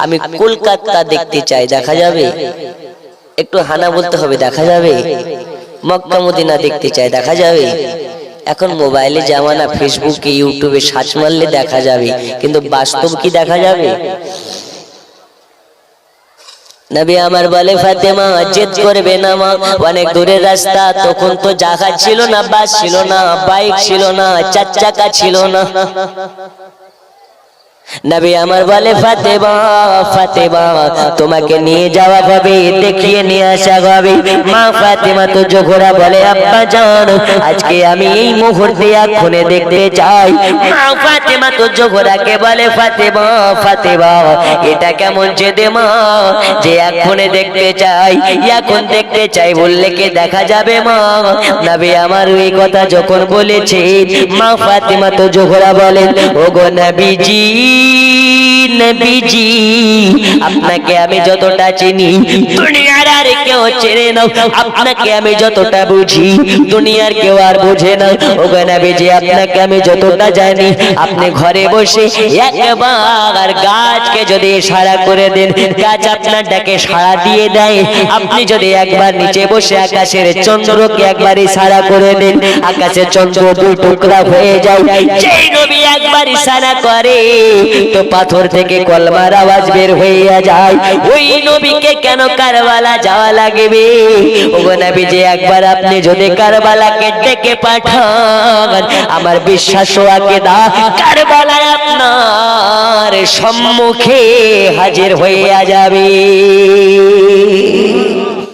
আমি কলকাতা দেখতে চাই, দেখা যাবে? একটু হানা বলতে হবে, দেখা যাবে? মক্কা মদিনা দেখতে চাই, দেখা যাবে? এখন মোবাইলে জামানা, ফেসবুকে ইউটিউবে সার্চ মারলে দেখা যাবে, কিন্তু বাস্তব কি দেখা যাবে? নবী আমার বলে, ফাতেমা জেদ করবে না মা, অনেক দূরের রাস্তা, তখন তো জাহাজ ছিল না, বাস ছিল না, বাইক ছিল না, চার চাকা ছিল না, নবী আমার বলে ফাতেমা ফাতেমা তোমাকে নিয়ে যাওয়া হবে, দেখিয়ে নিয়ে আসা হবে। মা ফাতেমা তো জোহরা বলে আব্বা জান আজকে আমি এই মুহূর্তে এক্ষণে দেখতে চাই। মা ফাতেমা তো জোহরাকে বলে ফাতেমা ফাতেমা এটা কেমন জেদে মা যে এক্ষণে দেখতে চাই, এখন দেখতে চাই বললে কে দেখা যাবে মা। নবী আমার এই কথা যখন বলেছে মা ফাতেমা তো জোহরা বলেন ওগো নবীজি নবীজি আপনাকে আমি যতটা চিনি দুনিয়ার আর কেউ চেনে না, আপনাকে আমি যতটা বুঝি দুনিয়ার কেউ আর বুঝে না। ওগো নবীজি আপনাকে আমি যতটা জানি আপনি ঘরে বসে একবার গাছকে যদি ইশারা করে দেন গাছ আপনার ডাকে সাড়া দিয়ে দেয়, আপনি যদি একবার নিচে বসে আকাশের চন্দ্রকে একবার ইশারা করে দেন আকাশের চন্দ্র দুই টুকরা হয়ে যায়। যেই নবী একবার ইশারা করে তো পাথর থেকে কলমার আওয়াজ বের হইয়া যায়। ওই নবীকে কেন কারবালা যাওয়া লাগবে? ওগো নবীজি একবার আপনি যদি কারবালাকে ডেকে পাঠান আমার বিশ্বাস ও আকীদা কারবালায় আপনার সম্মুখে হাজির হইয়া যাবে।